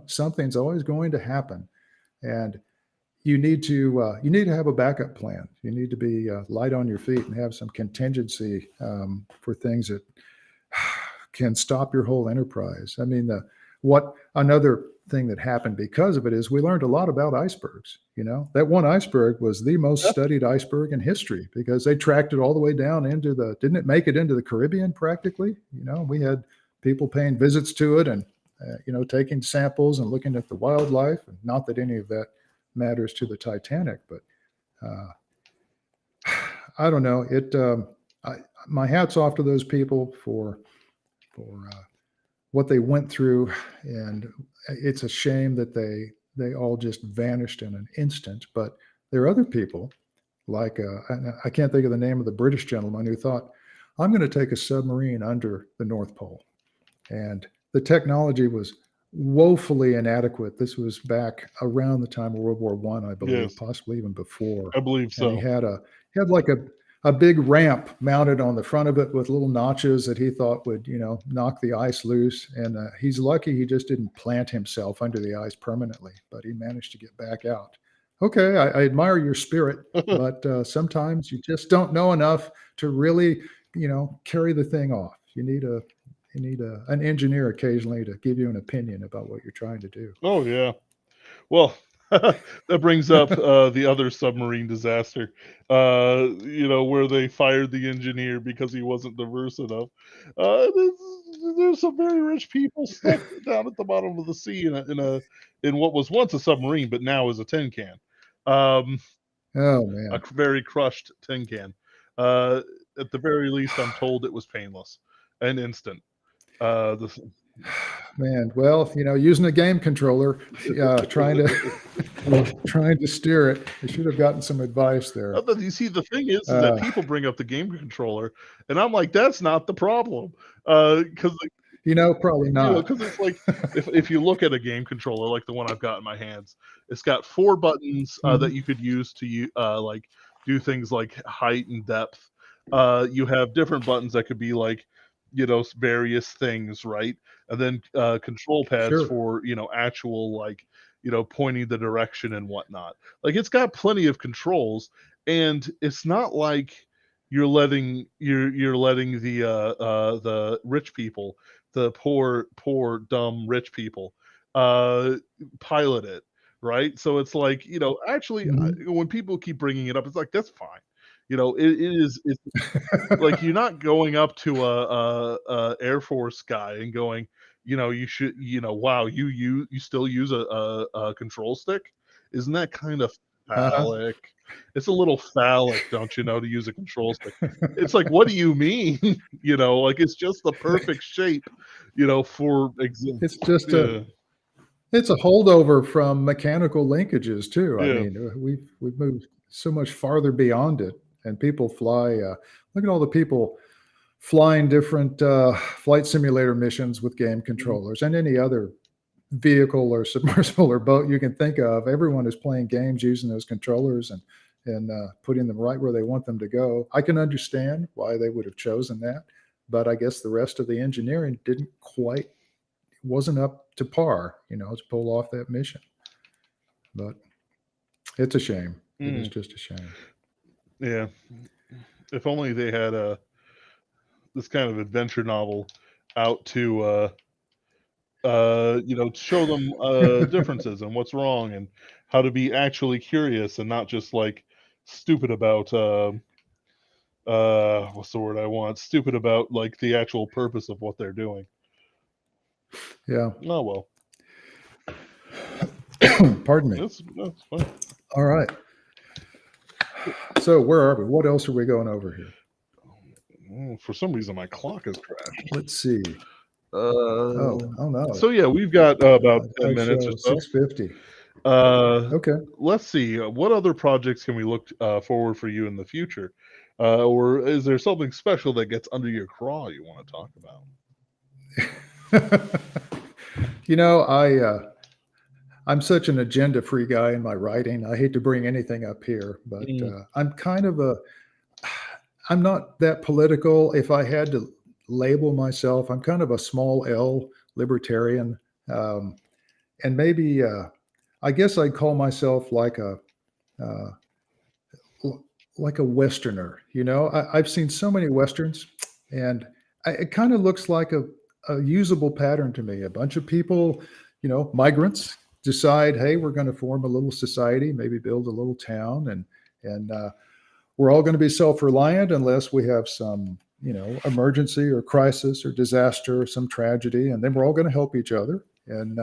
Something's always going to happen. And you need to have a backup plan. You need to be light on your feet and have some contingency for things that can stop your whole enterprise. I mean, what another thing that happened because of it is we learned a lot about icebergs. That one iceberg was the most studied iceberg in history because they tracked it all the way down into didn't it make it into the Caribbean practically? We had people paying visits to it and, taking samples and looking at the wildlife. And not that any of that matters to the Titanic, but uh, I don't know. My hat's off to those people for what they went through, and it's a shame that they all just vanished in an instant. But there are other people like I can't think of the name of the British gentleman who thought, I'm going to take a submarine under the North Pole, and the technology was woefully inadequate. This was back around the time of World War One, I believe, Yes, possibly even before. I believe And he so. had like a big ramp mounted on the front of it with little notches that he thought would, knock the ice loose. And he's lucky he just didn't plant himself under the ice permanently, but he managed to get back out. Okay, I admire your spirit, but sometimes you just don't know enough to really, carry the thing off. You need an engineer occasionally to give you an opinion about what you're trying to do. Oh yeah. Well, that brings up the other submarine disaster, where they fired the engineer because he wasn't diverse enough. There's some very rich people stuck down at the bottom of the sea in what was once a submarine, but now is a tin can, um, Oh a man. very crushed tin can. Uh, at the very least, I'm told it was painless and instant. The, Man, well, using a game controller, trying to trying to steer it. I should have gotten some advice there. But you see, the thing is that Uh, people bring up the game controller, and I'm like, that's not the problem, because Probably not. because it's like if you look at a game controller like the one I've got in my hands, it's got 4 buttons that Mhm. you could use to like do things like height and depth. You have different buttons that could be like various things, right? And then control pads Sure. for actual like pointing the direction and whatnot. Like it's got plenty of controls, and it's not like you're letting the rich people, the poor dumb rich people, uh pilot it, right? So it's like actually, Mhm. when people keep bringing it up, it's like that's fine. It's like you're not going up to a Air Force guy and going, you should, wow, you still use a control stick? Isn't that kind of Uh-huh. phallic? It's a little phallic, don't you know, to use a control stick. It's like, what do you mean? Like it's just the perfect shape, for It's just a yeah, it's a holdover from mechanical linkages too. I yeah. mean, we've moved so much farther beyond it, and people fly. Look at all the people flying different flight simulator missions with game Mhm. controllers, and any other vehicle or submersible or boat you can think of. Everyone is playing games using those controllers and putting them right where they want them to go. I can understand why they would have chosen that, but I guess the rest of the engineering didn't quite wasn't up to par, to pull off that mission. But it's a shame. It is Mm, just a shame. yeah. If only they had this kind of adventure novel out to show them differences and what's wrong and how to be actually curious and not just like stupid about what's the word I want? Stupid about like the actual purpose of what they're doing. Yeah. Oh well, Pardon me. that's fine. All right. So where are we? What else are we going over here? For some reason, my clock has crashed. Let's see. Uh, Oh no. so yeah, we've got about I 10 minutes or show so. 650. Uh, Okay. let's see. What other projects can we look forward for you in the future? Or is there something special that gets under your craw you want to talk about? I'm such an agenda free guy in my writing. I hate to bring anything up here, but Mm, I'm not that political. If I had to label myself, I'm kind of a small L libertarian. Um, and maybe, I guess I'd call myself uh, like a Westerner. I've seen so many Westerns, and it kind of looks like a usable pattern to me. A bunch of people, migrants, decide, hey, we're going to form a little society, maybe build a little town, and we're all going to be self-reliant unless we have some, emergency or crisis or disaster or some tragedy, and then we're all going to help each other. And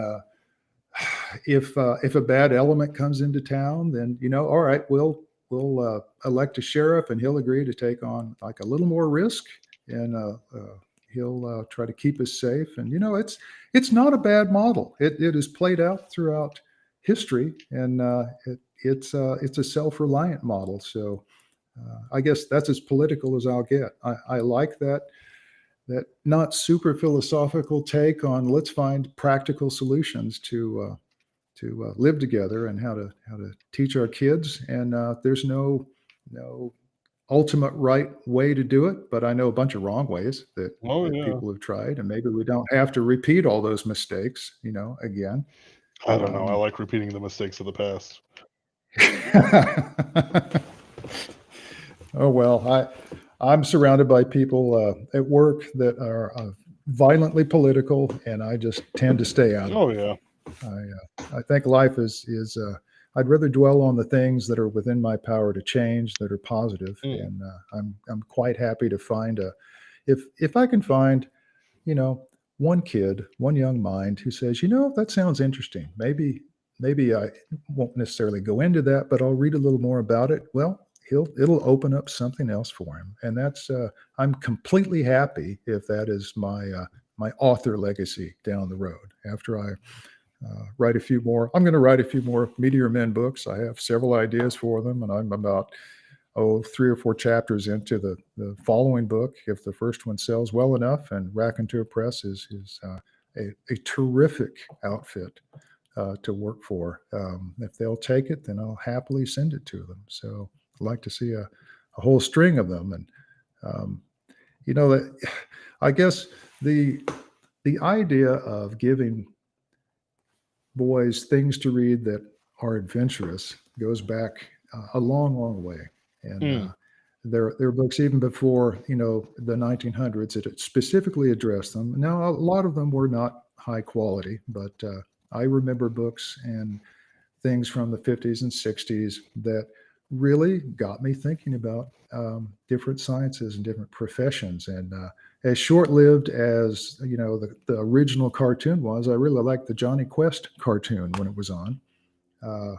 if a bad element comes into town, then all right, we'll elect a sheriff, and he'll agree to take on like a little more risk, and he'll try to keep us safe. And it's not a bad model. It is played out throughout history, and it's a self-reliant model. So I guess that's as political as I'll get. I like that not super philosophical take on let's find practical solutions to live together and how to teach our kids. And there's no ultimate right way to do it, but I know a bunch of wrong ways that oh that yeah. people have tried, and maybe we don't have to repeat all those mistakes, again. I don't know. I Um, like repeating the mistakes of the past. oh well, I'm surrounded by people at work that are violently political, and I just tend to stay out of Oh it. yeah. I think life is I'd rather dwell on the things that are within my power to change, that are positive, Mm. and I'm quite happy to find if I can find, you know one kid, one young mind who says, that sounds interesting. Maybe I won't necessarily go into that, but I'll read a little more about it. Well, it'll open up something else for him, and that's I'm completely happy if that is my author legacy down the road after I write a few more. I'm going to write a few more Meteor Men books. I have several ideas for them, and I'm about 3 or 4 chapters into the following book. If the first one sells well enough, and Raconteur Press is a terrific outfit to work for. If they'll take it, then I'll happily send it to them. So I'd like to see a whole string of them. And um, that I guess the idea of giving boys things to read that are adventurous goes back a long, long way. And Mm. there are books even before the 1900s that specifically addressed them. Now, a lot of them were not high quality, but I remember books and things from the 50s and 60s that really got me thinking about different sciences and different professions. And as short-lived as the original cartoon was, I really liked the Johnny Quest cartoon when it was on. Uh,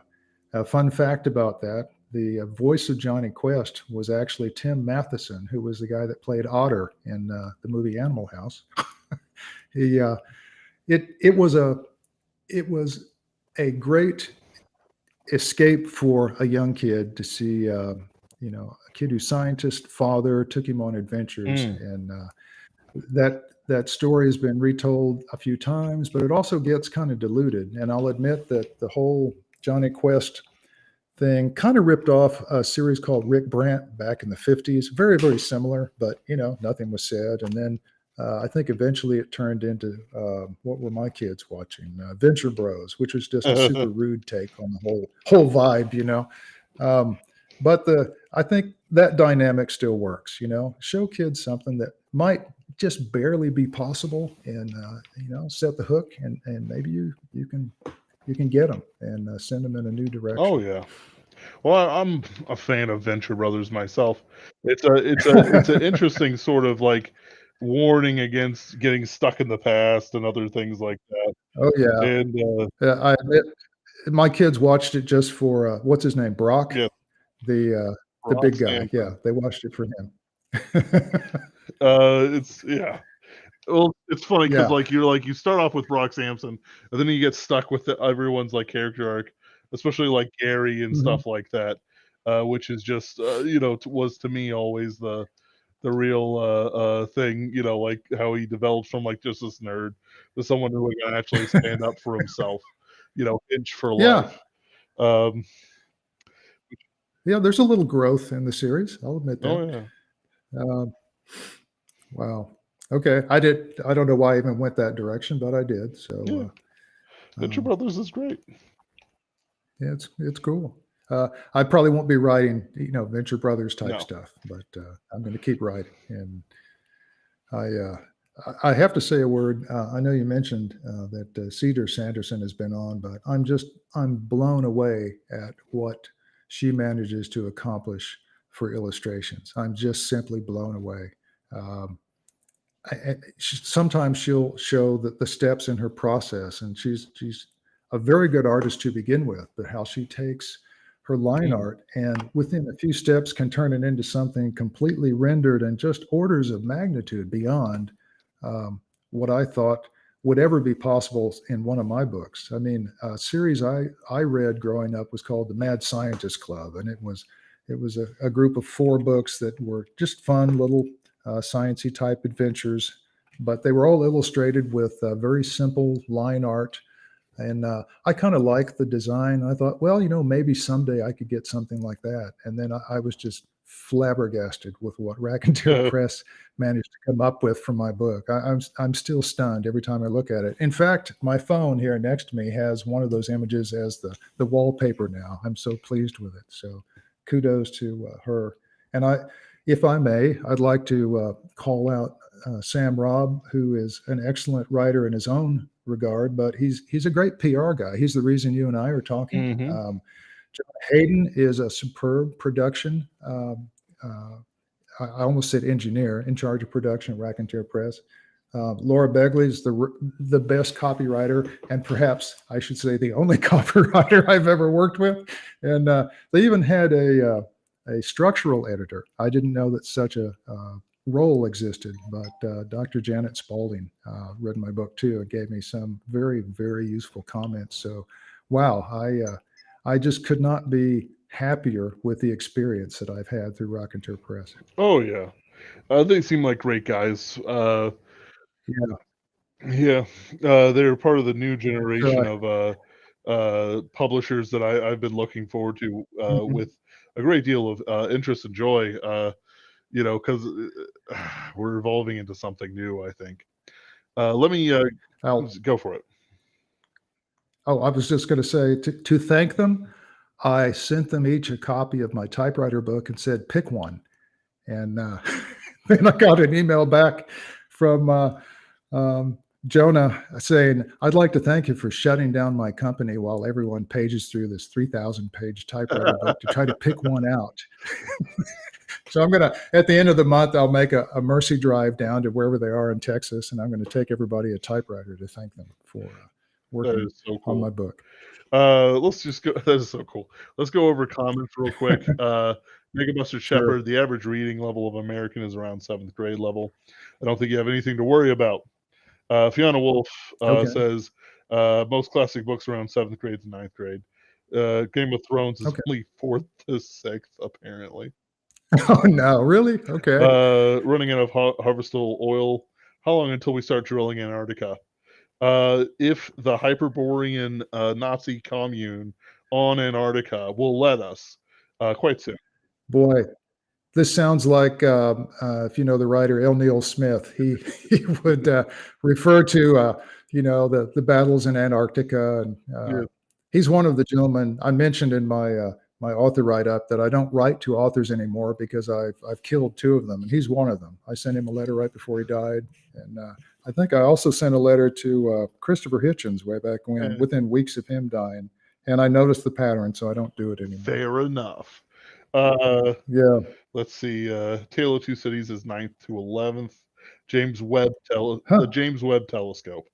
a fun fact about that: the voice of Johnny Quest was actually Tim Matheson, who was the guy that played Otter in the movie Animal House. He it was a great escape for a young kid to see a kid whose scientist father took him on adventures, Mm. and that story has been retold a few times, but it also gets kind of diluted. And I'll admit that the whole Johnny Quest thing kind of ripped off a series called Rick Brant back in the 50s. Very, very similar, but nothing was said. And then I think eventually it turned into what were my kids watching? Venture Bros, which was just a super rude take on the whole vibe. But I think that dynamic still works. Show kids something that might just barely be possible, and set the hook, and maybe you can get them and send them in a new direction. Oh yeah. Well, I'm a fan of Venture Brothers myself. It's an interesting sort of like warning against getting stuck in the past and other things like that. Oh yeah, And I admit my kids watched it just for what's his name, Brock, yeah, the Brock big guy. Stanford. Yeah, they watched it for him. It's yeah. Well, it's funny because Yeah. you start off with Brock Sampson, and then you get stuck with everyone's like character arc, especially like Gary and Mhm. stuff like that, which is just was to me always the real thing. Like how he develops from like just this nerd to someone who can actually stand up for himself. Inch for Yeah. life. Um, Yeah, there's a little growth in the series. I'll admit oh that. yeah, Um, wow. Okay. I don't know why I even went that direction, but I did. yeah. So, Venture Brothers is great. yeah, it's cool. I probably won't be writing, Venture Brothers type No. stuff, but I'm going to keep writing. And I uh, I have to say a word. I know you mentioned that Cedar Sanderson has been on, but I'm blown away at what she manages to accomplish for illustrations. I'm just simply blown away. Um, Sometimes she'll show the steps in her process, and she's a very good artist to begin with. But how she takes her line Mm. art and within a few steps can turn it into something completely rendered and just orders of magnitude beyond um, what I thought would ever be possible in one of my books. I mean, a series I read growing up was called the Mad Scientist Club, and it was a group of 4 books that were just fun little sciencey type adventures, but they were all illustrated with very simple line art. And I kind of liked the design. I thought, well, maybe someday I could get something like that. And then I was just flabbergasted with what Raconteur Press managed to come up with for my book. I'm still stunned every time I look at it. In fact, my phone here next to me has one of those images as the wallpaper now. I'm so pleased with it. So kudos to her. And if I may, I'd like to call out Sam Robb, who is an excellent writer in his own regard, but he's a great PR guy. He's the reason you and I are talking. Hmm. John Hayden is a superb production. I almost said engineer in charge of production at Raconteur Press. Laura Begley is the best copywriter, and perhaps I should say the only copywriter I've ever worked with. And they even had a structural editor. I didn't know that such a role existed, but Dr. Janet Spalding read my book too and gave me some very, very useful comments. So, wow, I just could not be happier with the experience that I've had through Raconteur Press. Oh yeah. They seem like great guys. Yeah. Yeah, they're part of the new So generation of publishers that I've been looking forward to mhm. with a great deal of interest and joy. Because we're evolving into something new. I think. Let me I'll, go for it. I was just going to say to thank them, I sent them each a copy of my typewriter book and said, pick one. And then I got an email back from um, Jonah saying, I'd like to thank you for shutting down my company while everyone pages through this 3,000 page typewriter book to try to pick one out. So I'm gonna at the end of the month I'll make a mercy drive down to wherever they are in Texas, and I'm going to take everybody a typewriter to thank them for That working is so on cool. my book. Let's just go. That is so cool. Let's go over comments real quick. Megabuster Sure. Shepherd, the average reading level of American is around 7th grade level. I don't think you have anything to worry about. Fiona Wolf Okay. says most classic books around 7th grade to 9th grade. Game of Thrones is Okay. only 4th to 6th, apparently. Oh no, really? Okay. Running out of harvestable oil. How long until we start drilling Antarctica? If the Hyperborean Nazi commune on Antarctica will let us, quite soon. Boy, this sounds like if you know the writer L. Neil Smith, he would refer to the battles in Antarctica, and Yeah. he's one of the gentlemen I mentioned in my author write up that I don't write to authors anymore because I've killed two of them, and he's one of them. I sent him a letter right before he died, and I think I also sent a letter to Christopher Hitchens way back when, Eh, within weeks of him dying, and I noticed the pattern, so I don't do it anymore. fair enough. Uh, Yeah. let's see. Tale of Two Cities is 9th to 11th. James Webb the Huh. James Webb Telescope.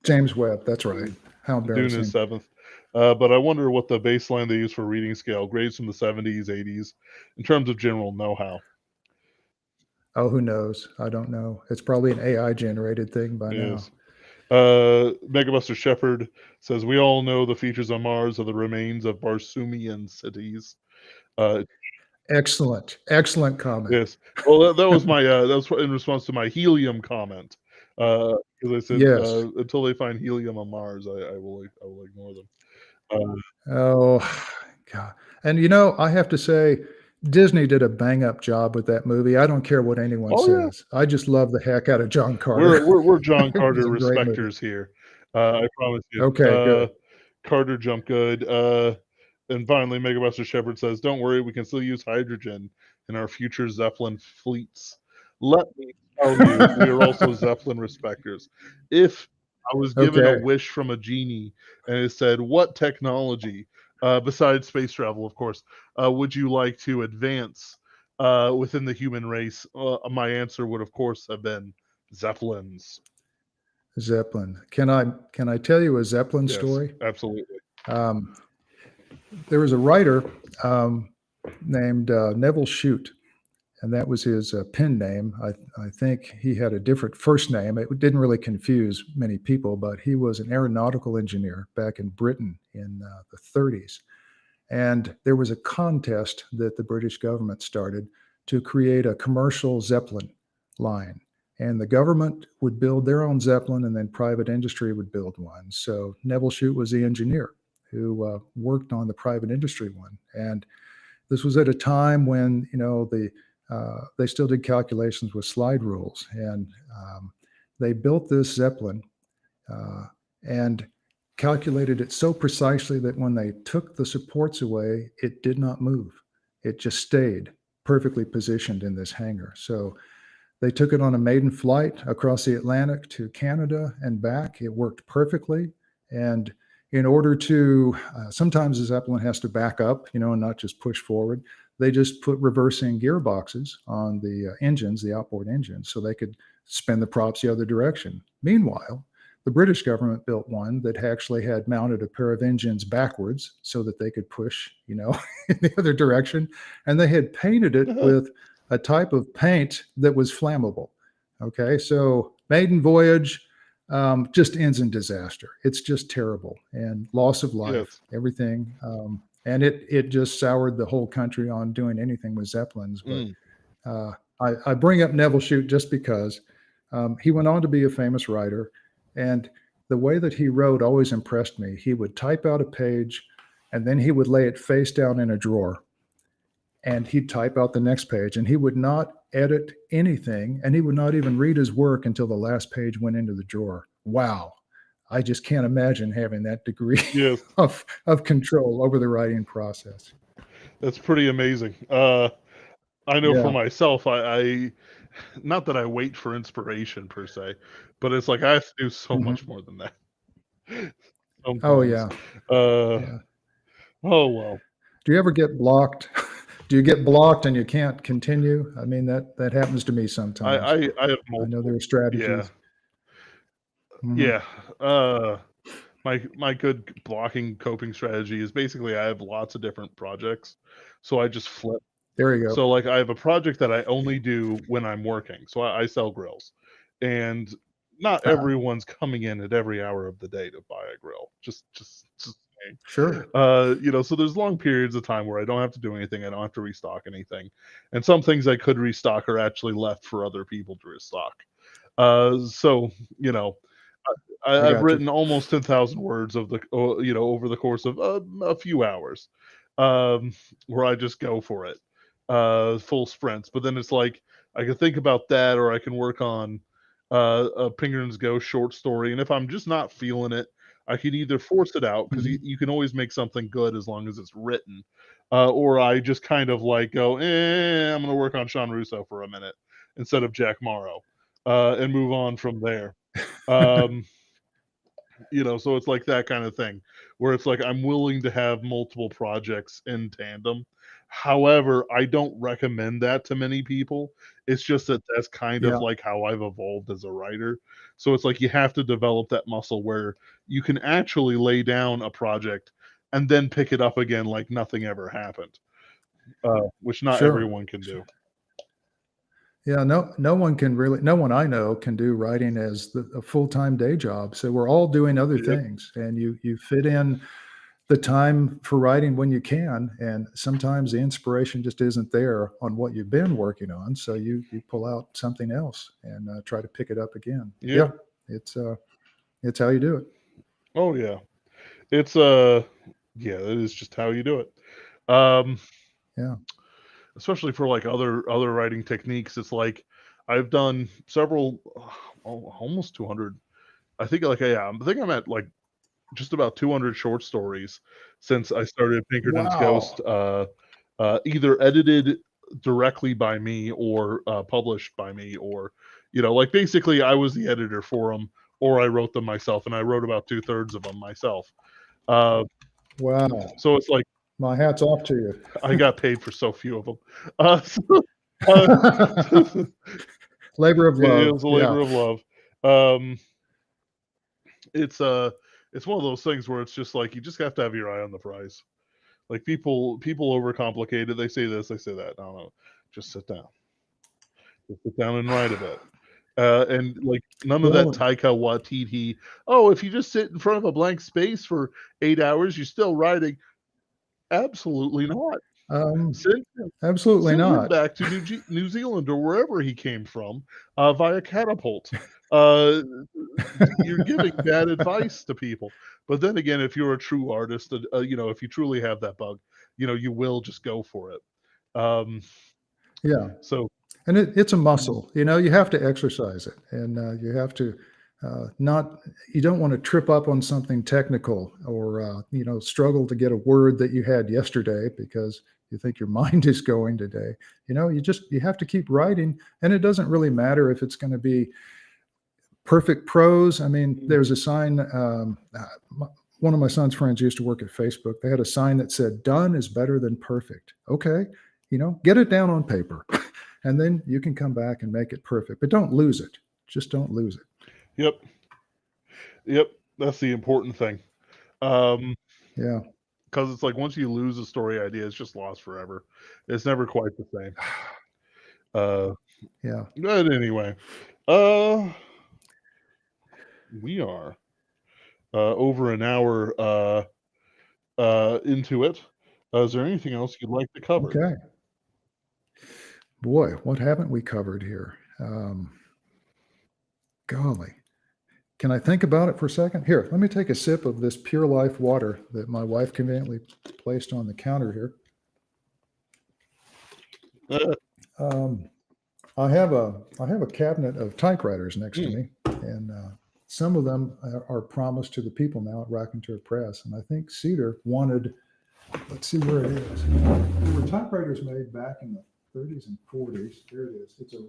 James Webb. That's right. How Dune is embarrassing. 7th. But I wonder what the baseline they use for reading scale, grades from the 70s, 80s, in terms of general know-how. Oh, who knows? I don't know. It's probably an AI generated thing by now. Yes. Megabuster Shepherd says we all know the features on Mars are the remains of Barsoomian cities. Uh, Excellent. Excellent comment. yes. Well, that was my that was in response to my helium comment. Because I said Yes. until they find helium on Mars, I will ignore them. Oh, God. And I have to say, Disney did a bang up job with that movie. I don't care what anyone Oh yeah, says. I just love the heck out of John Carter. we're John It was Carter a great movie. respecters here. I promise you. Okay, good. Carter jump good. And finally, Megabuster Shepherd says, "Don't worry, we can still use hydrogen in our future Zeppelin fleets." Let me tell you, we are also Zeppelin respecters. If I was given a Okay. wish from a genie and it said, "What technology, besides space travel, of course, would you like to advance within the human race?" My answer would, of course, have been Zeppelins. Zeppelin. Can I tell you a Zeppelin Yes, story? absolutely. Um, there was a writer named Neville Shute, and that was his pen name. I think he had a different first name. It didn't really confuse many people, but he was an aeronautical engineer back in Britain in the 30s. And there was a contest that the British government started to create a commercial Zeppelin line. And the government would build their own Zeppelin, and then private industry would build one. So Neville Shute was the engineer who worked on the private industry one. And this was at a time when they still did calculations with slide rules, and they built this Zeppelin uh, and calculated it so precisely that when they took the supports away, it did not move. It just stayed perfectly positioned in this hangar. So they took it on a maiden flight across the Atlantic to Canada and back. It worked perfectly. And in order to, sometimes the Zeppelin has to back up, and not just push forward. They just put reversing gearboxes on the engines, the outboard engines, so they could spin the props the other direction. Meanwhile, the British government built one that actually had mounted a pair of engines backwards so that they could push, in the other direction. And they had painted it with a type of paint that was flammable. Okay, so maiden voyage just ends in disaster. It's just terrible and loss of life, Yes. everything. And it just soured the whole country on doing anything with Zeppelins. But Mm. I bring up Neville Shute just because he went on to be a famous writer, and the way that he wrote always impressed me. He would type out a page, and then he would lay it face down in a drawer, and he'd type out the next page, and he would not edit anything, and he would not even read his work until the last page went into the drawer. Wow. I just can't imagine having that degree Yes. of control over the writing process. That's pretty amazing. I know for Yeah. myself, I not that I wait for inspiration per se, but it's like I have to do so Mhm. much more than that Oh, sometimes. yeah. Uh, Yeah. oh well. Do you ever get blocked? do you get blocked and you can't continue? I mean, that happens to me sometimes. I have I know there multiple. are strategies. Yeah. My good blocking coping strategy is basically I have lots of different projects, so I just flip. There you go. So like I have a project that I only do when I'm working. So I sell grills, and not everyone's coming in at every hour of the day to buy a grill. Just saying. Sure. So there's long periods of time where I don't have to do anything. I don't have to restock anything, and some things I could restock are actually left for other people to restock. So you know, I I've got you. written almost 10,000 words of the over the course of a few hours, where I just go for it, full sprints. But then it's like I can think about that, or I can work on a Pinkerton's Go short story. And if I'm just not feeling it, I can either force it out because Mhm. you can always make something good as long as it's written, or I just kind of like go, I'm going to work on Sean Russo for a minute instead of Jack Morrow, and move on from there. Um, so it's like that kind of thing where it's like I'm willing to have multiple projects in tandem. However, I don't recommend that to many people. It's just that that's kind of Yeah, like how I've evolved as a writer. So it's like you have to develop that muscle where you can actually lay down a project and then pick it up again like nothing ever happened, which not sure. everyone can do. Yeah, no one I know can do writing as a full-time day job. So we're all doing other Yep. things, and you fit in the time for writing when you can, and sometimes the inspiration just isn't there on what you've been working on. So you pull out something else and try to pick it up again. Yeah. Yeah, it's how you do it. Oh yeah. It's yeah, it is just how you do it. Um Yeah. Especially for like other writing techniques. It's like I've done several, almost 200. I think like yeah, I think I'm at like just about 200 short stories since I started Pinkerton's Ghost. Wow. Either edited directly by me or published by me, or like basically I was the editor for them, or I wrote them myself, and I wrote about 2/3 of them myself. Uh, Wow. so it's like My hat's off to I you. got paid for so few of them. Uh, Labor of it love. was a Yeah. labor of love. Um, it's it's one of those things where it's just like you just have to have your eye on the prize. Like people overcomplicate it. They say this, they say that. No, no, just sit down. Just sit down and write a bit. And like none of that Well, Taika Waititi. Oh, if you just sit in front of a blank space for 8 hours, you're still writing. Absolutely not. um, Send him, absolutely send him not. back to New Zealand or wherever he came from via catapult. Uh, you're giving bad advice to people. But then again, if you're a true artist, if you truly have that bug, you will just go for it. Um, Yeah. so And it's a muscle, you have to exercise it, and you have to not, you don't want to trip up on something technical or, struggle to get a word that you had yesterday because you think your mind is going today. You have to keep writing, and it doesn't really matter if it's going to be perfect prose. I mean, there's a sign. One of my son's friends used to work at Facebook. They had a sign that said, "Done is better than perfect." Okay, get it down on paper, and then you can come back and make it perfect. But don't lose it. Just don't lose it. yep, yep, that's the important thing. Um, Yeah, because it's like once you lose a story idea, it's just lost forever. It's never quite the same. Uh, yeah. but anyway, uh, we are over an hour into it. Is there anything else you'd like to cover? Okay. Boy, what haven't we covered here? Golly. Can I think about it for a second? Here, let me take a sip of this Pure Life water that my wife conveniently placed on the counter here. Uh, Um, I have a cabinet of typewriters next to mm, me, and some of them are promised to the people now at Raconteur Press. And I think Cedar wanted. Let's see where it is. There were typewriters made back in the 30s and 40s. There it is. It's a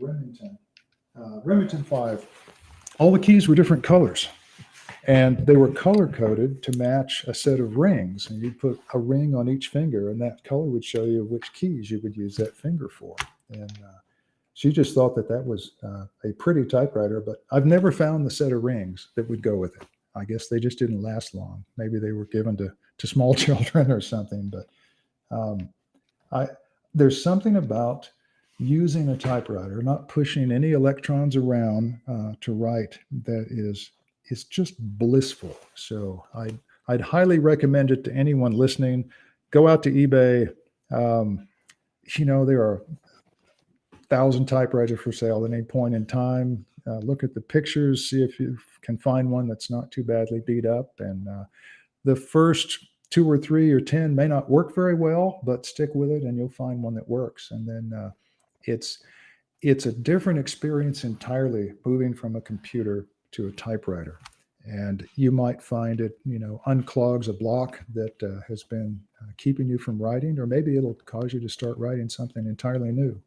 Remington 5. All the keys were different colors, and they were color coded to match a set of rings. And you'd put a ring on each finger, and that color would show you which keys you would use that finger for. And she just thought that that was a pretty typewriter, but I've never found the set of rings that would go with it. I guess they just didn't last long. Maybe they were given to small children or something. But I there's something about using a typewriter, not pushing any electrons around to write, that is just blissful. So I'd highly recommend it to anyone listening. Go out to eBay. There are 1,000 typewriters for sale at any point in time. Look at the pictures, see if you can find one that's not too badly beat up. And the first 2 or 3 or 10 may not work very well, but stick with it and you'll find one that works. And then it's a different experience entirely, moving from a computer to a typewriter. And you might find it, unclogs a block that has been keeping you from writing, or maybe it'll cause you to start writing something entirely new.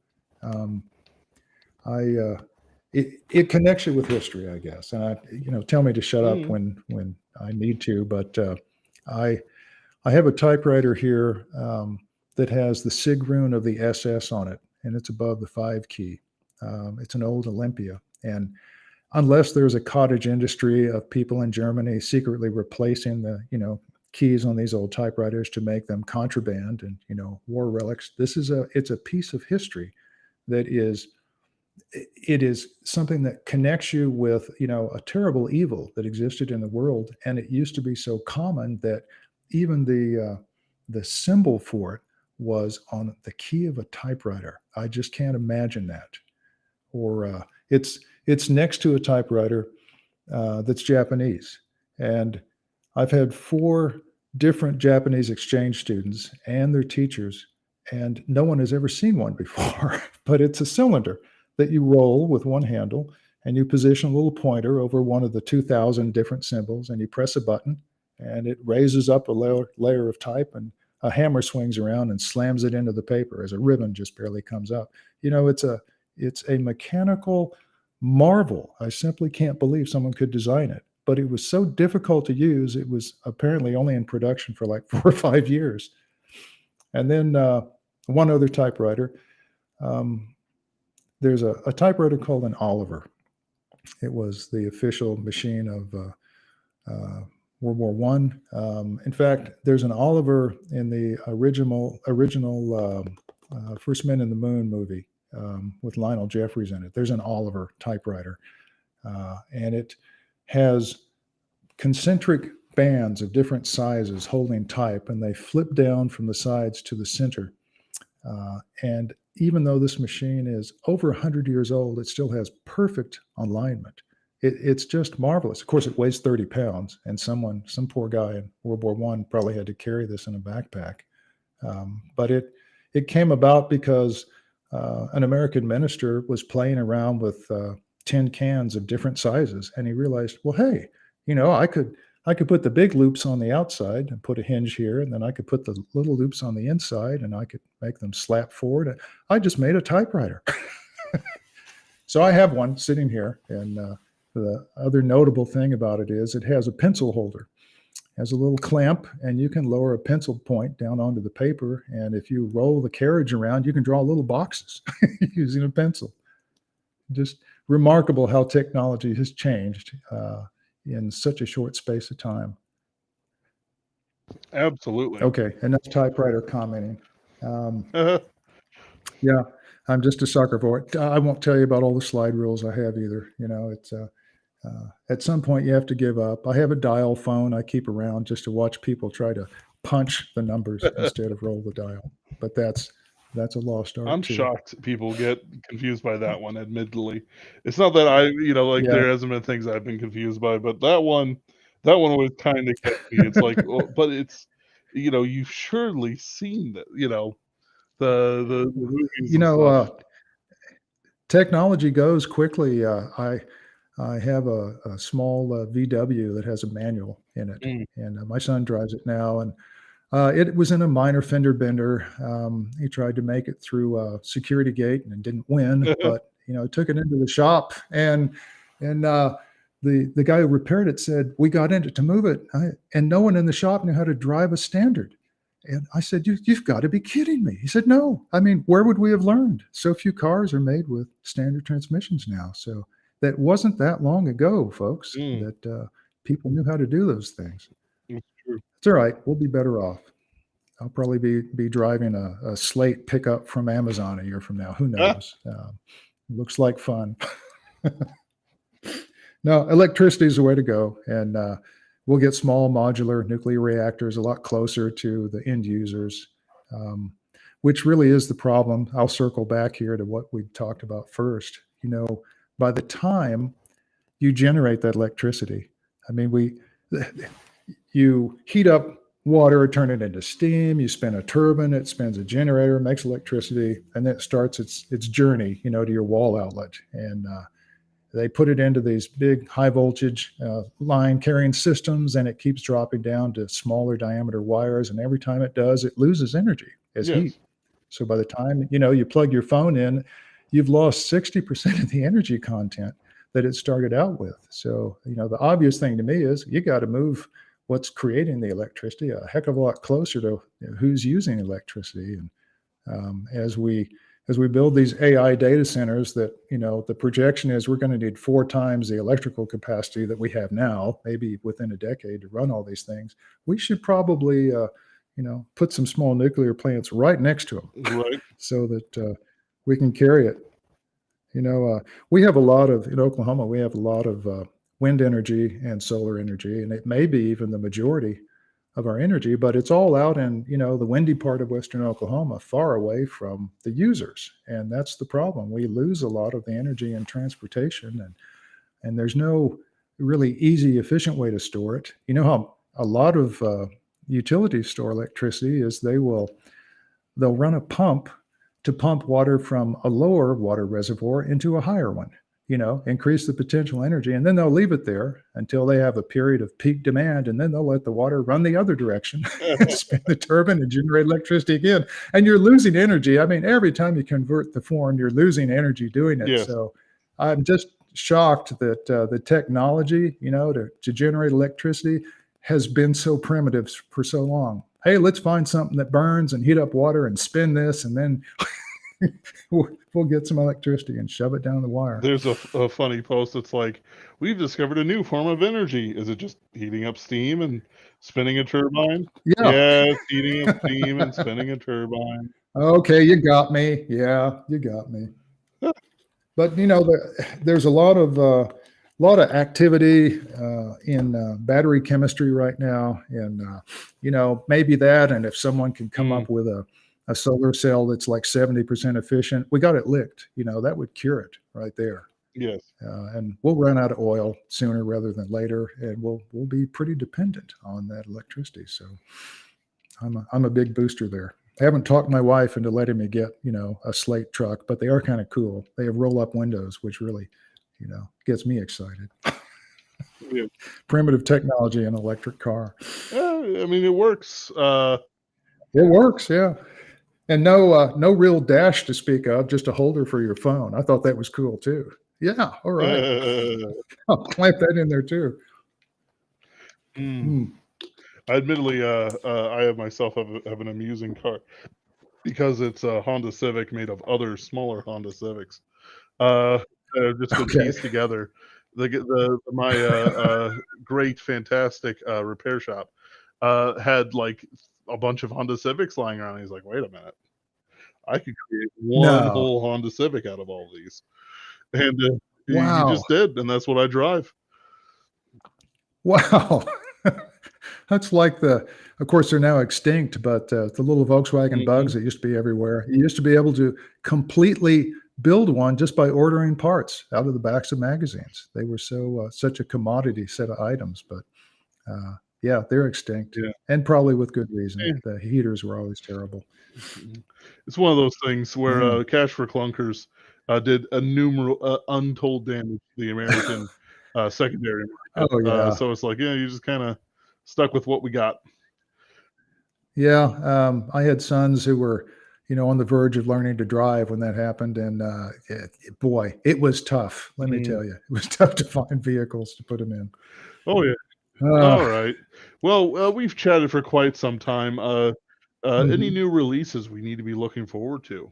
It connects you with history, I guess. And tell me to shut up when I need to, but I have a typewriter here that has the sig rune of the SS on it, and it's above the 5 key. It's an old Olympia, and unless there's a cottage industry of people in Germany secretly replacing the keys on these old typewriters to make them contraband and war relics, it's a piece of history that is something that connects you with a terrible evil that existed in the world, and it used to be so common that even the symbol for it was on the key of a typewriter. I just can't imagine that. Or it's next to a typewriter that's Japanese, and I've had 4 different Japanese exchange students and their teachers, and no one has ever seen one before. But it's a cylinder that you roll with one handle, and you position a little pointer over one of the 2,000 different symbols, and you press a button, and it raises up a layer of type, and a hammer swings around and slams it into the paper as a ribbon just barely comes up. It's a mechanical marvel. I simply can't believe someone could design it. But it was so difficult to use, it was apparently only in production for like 4 or 5 years. And then one other typewriter. There's a typewriter called an Oliver. It was the official machine of World War One. In fact, there's an Oliver in the original First Men in the Moon movie with Lionel Jeffries in it. There's an Oliver typewriter, and it has concentric bands of different sizes holding type, and they flip down from the sides to the center. And even though this machine is over 100 years old, it still has perfect alignment. It's just marvelous. Of course, it weighs 30 pounds, and some poor guy in World War I probably had to carry this in a backpack. But it came about because an American minister was playing around with tin cans of different sizes, and he realized, well, hey, I could put the big loops on the outside and put a hinge here, and then I could put the little loops on the inside, and I could make them slap forward. I just made a typewriter. So I have one sitting here, and the other notable thing about it is it has a pencil holder. It has a little clamp, and you can lower a pencil point down onto the paper, and if you roll the carriage around, you can draw little boxes using a pencil. Just remarkable how technology has changed in such a short space of time. Absolutely. Okay, enough typewriter commenting. Yeah, I'm just a sucker for it. I won't tell you about all the slide rules I have either. It's at some point you have to give up. I have a dial phone I keep around just to watch people try to punch the numbers instead of roll the dial. But that's a lost art. I'm too. shocked people get confused by that one, admittedly. It's not that I, Yeah. there hasn't been things I've been confused by, but that one always kind of kept me. It's like, well, but it's, you've surely seen that, the movies and stuff. Technology goes quickly. I have a small VW that has a manual in it, and my son drives it now. And it was in a minor fender bender. He tried to make it through a security gate and didn't win, but took it into the shop, and the guy who repaired it said, we got in it to move it, and no one in the shop knew how to drive a standard. And I said, you've got to be kidding me. He said, no. I mean, where would we have learned? So few cars are made with standard transmissions now. So that wasn't that long ago, folks, that people knew how to do those things. That's true. It's all right. We'll be better off. I'll probably be driving a Slate pickup from Amazon a year from now. Who knows? Looks like fun. No, electricity is the way to go. And we'll get small modular nuclear reactors a lot closer to the end users, which really is the problem. I'll circle back here to what we talked about first. By the time you generate that electricity, I mean, you heat up water, turn it into steam, you spin a turbine, it spins a generator, makes electricity, and then it starts its journey, to your wall outlet. And they put it into these big high voltage line carrying systems, and it keeps dropping down to smaller diameter wires. And every time it does, it loses energy as heat. So by the time, you plug your phone in, you've lost 60% of the energy content that it started out with. So, the obvious thing to me is you got to move what's creating the electricity a heck of a lot closer to who's using electricity. And as we build these AI data centers, that the projection is we're going to need 4 times the electrical capacity that we have now, maybe within a decade, to run all these things. We should probably put some small nuclear plants right next to them, right, so that we can carry it. We have a lot of, in Oklahoma, we have a lot of wind energy and solar energy, and it may be even the majority of our energy, but it's all out in, the windy part of Western Oklahoma, far away from the users. And that's the problem. We lose a lot of the energy in transportation, and there's no really easy, efficient way to store it. You know how a lot of utilities store electricity is they'll run a pump to pump water from a lower water reservoir into a higher one, increase the potential energy, and then they'll leave it there until they have a period of peak demand, and then they'll let the water run the other direction and spin the turbine and generate electricity again. And you're losing energy. I mean, every time you convert the form, you're losing energy doing it. Yes. So I'm just shocked that the technology, to generate electricity has been so primitive for so long. Hey, let's find something that burns and heat up water and spin this, and then we'll get some electricity and shove it down the wire. There's a funny post that's like, we've discovered a new form of energy. Is it just heating up steam and spinning a turbine? Yeah, it's heating up steam and spinning a turbine. Okay, you got me. Yeah, you got me. But there's a lot of activity in battery chemistry right now, and maybe that. And if someone can come up with a solar cell that's like 70% efficient, we got it licked. That would cure it right there. Yes. And we'll run out of oil sooner rather than later, and we'll be pretty dependent on that electricity. So I'm a big booster there. I haven't talked my wife into letting me get, a Slate truck, but they are kind of cool. They have roll-up windows, which really, gets me excited. Yeah. Primitive technology in an electric car. I mean, it works. It works, yeah. And no real dash to speak of, just a holder for your phone. I thought that was cool too. Yeah, all right. I'll clamp that in there too. Admittedly, I have myself have an amusing car because it's a Honda Civic made of other smaller Honda Civics. They've just been pieced together. My great, fantastic repair shop had like a bunch of Honda Civics lying around. He's like, wait a minute, I could create one whole Honda Civic out of all these. And he just did, and that's what I drive. Wow. That's like of course, they're now extinct, but the little Volkswagen Bugs that used to be everywhere. You used to be able to completely build one just by ordering parts out of the backs of magazines. They were such a commodity set of items, but yeah, they're extinct, and probably with good reason. Yeah. The heaters were always terrible. It's one of those things where Cash for Clunkers did untold damage to the American secondary market. Oh, yeah. So it's like, you just kind of stuck with what we got. Yeah, I had sons who were, on the verge of learning to drive when that happened. And boy, it was tough. Let me Mm. tell you, it was tough to find vehicles to put them in. Oh yeah. All right. Well, we've chatted for quite some time. Any Mhm. new releases we need to be looking forward to?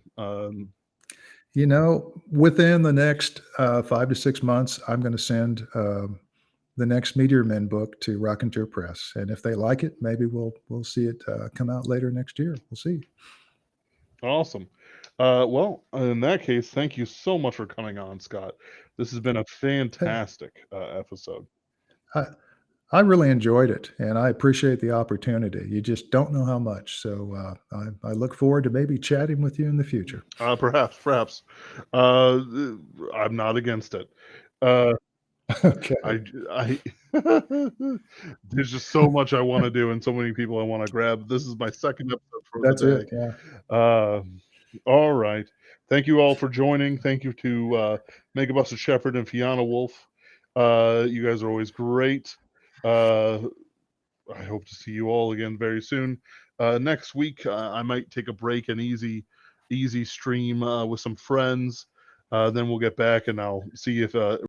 Within the next 5 to 6 months, I'm going to send the next Meteor Men book to Raconteur Press, and if they like it, maybe we'll see it come out later next year. We'll see. Awesome. Well, in that case, thank you so much for coming on, Scott. This has been a Hey, fantastic episode. I, I really enjoyed it, and I appreciate the opportunity. You just don't know how much, so I look forward to maybe chatting with you in the future. Perhaps. Uh, I'm not against it. Uh, Okay, I there's just so much I want to do and so many people I want to grab. This is my second episode for the that's day. it. Yeah. Uh, all right. Thank you all for joining. Thank you to Megabusted Shepherd and Fiona Wolf. You guys are always great. Uh, I hope to see you all again very soon. Next week, I might take a break, an easy stream with some friends. Then we'll get back and I'll see if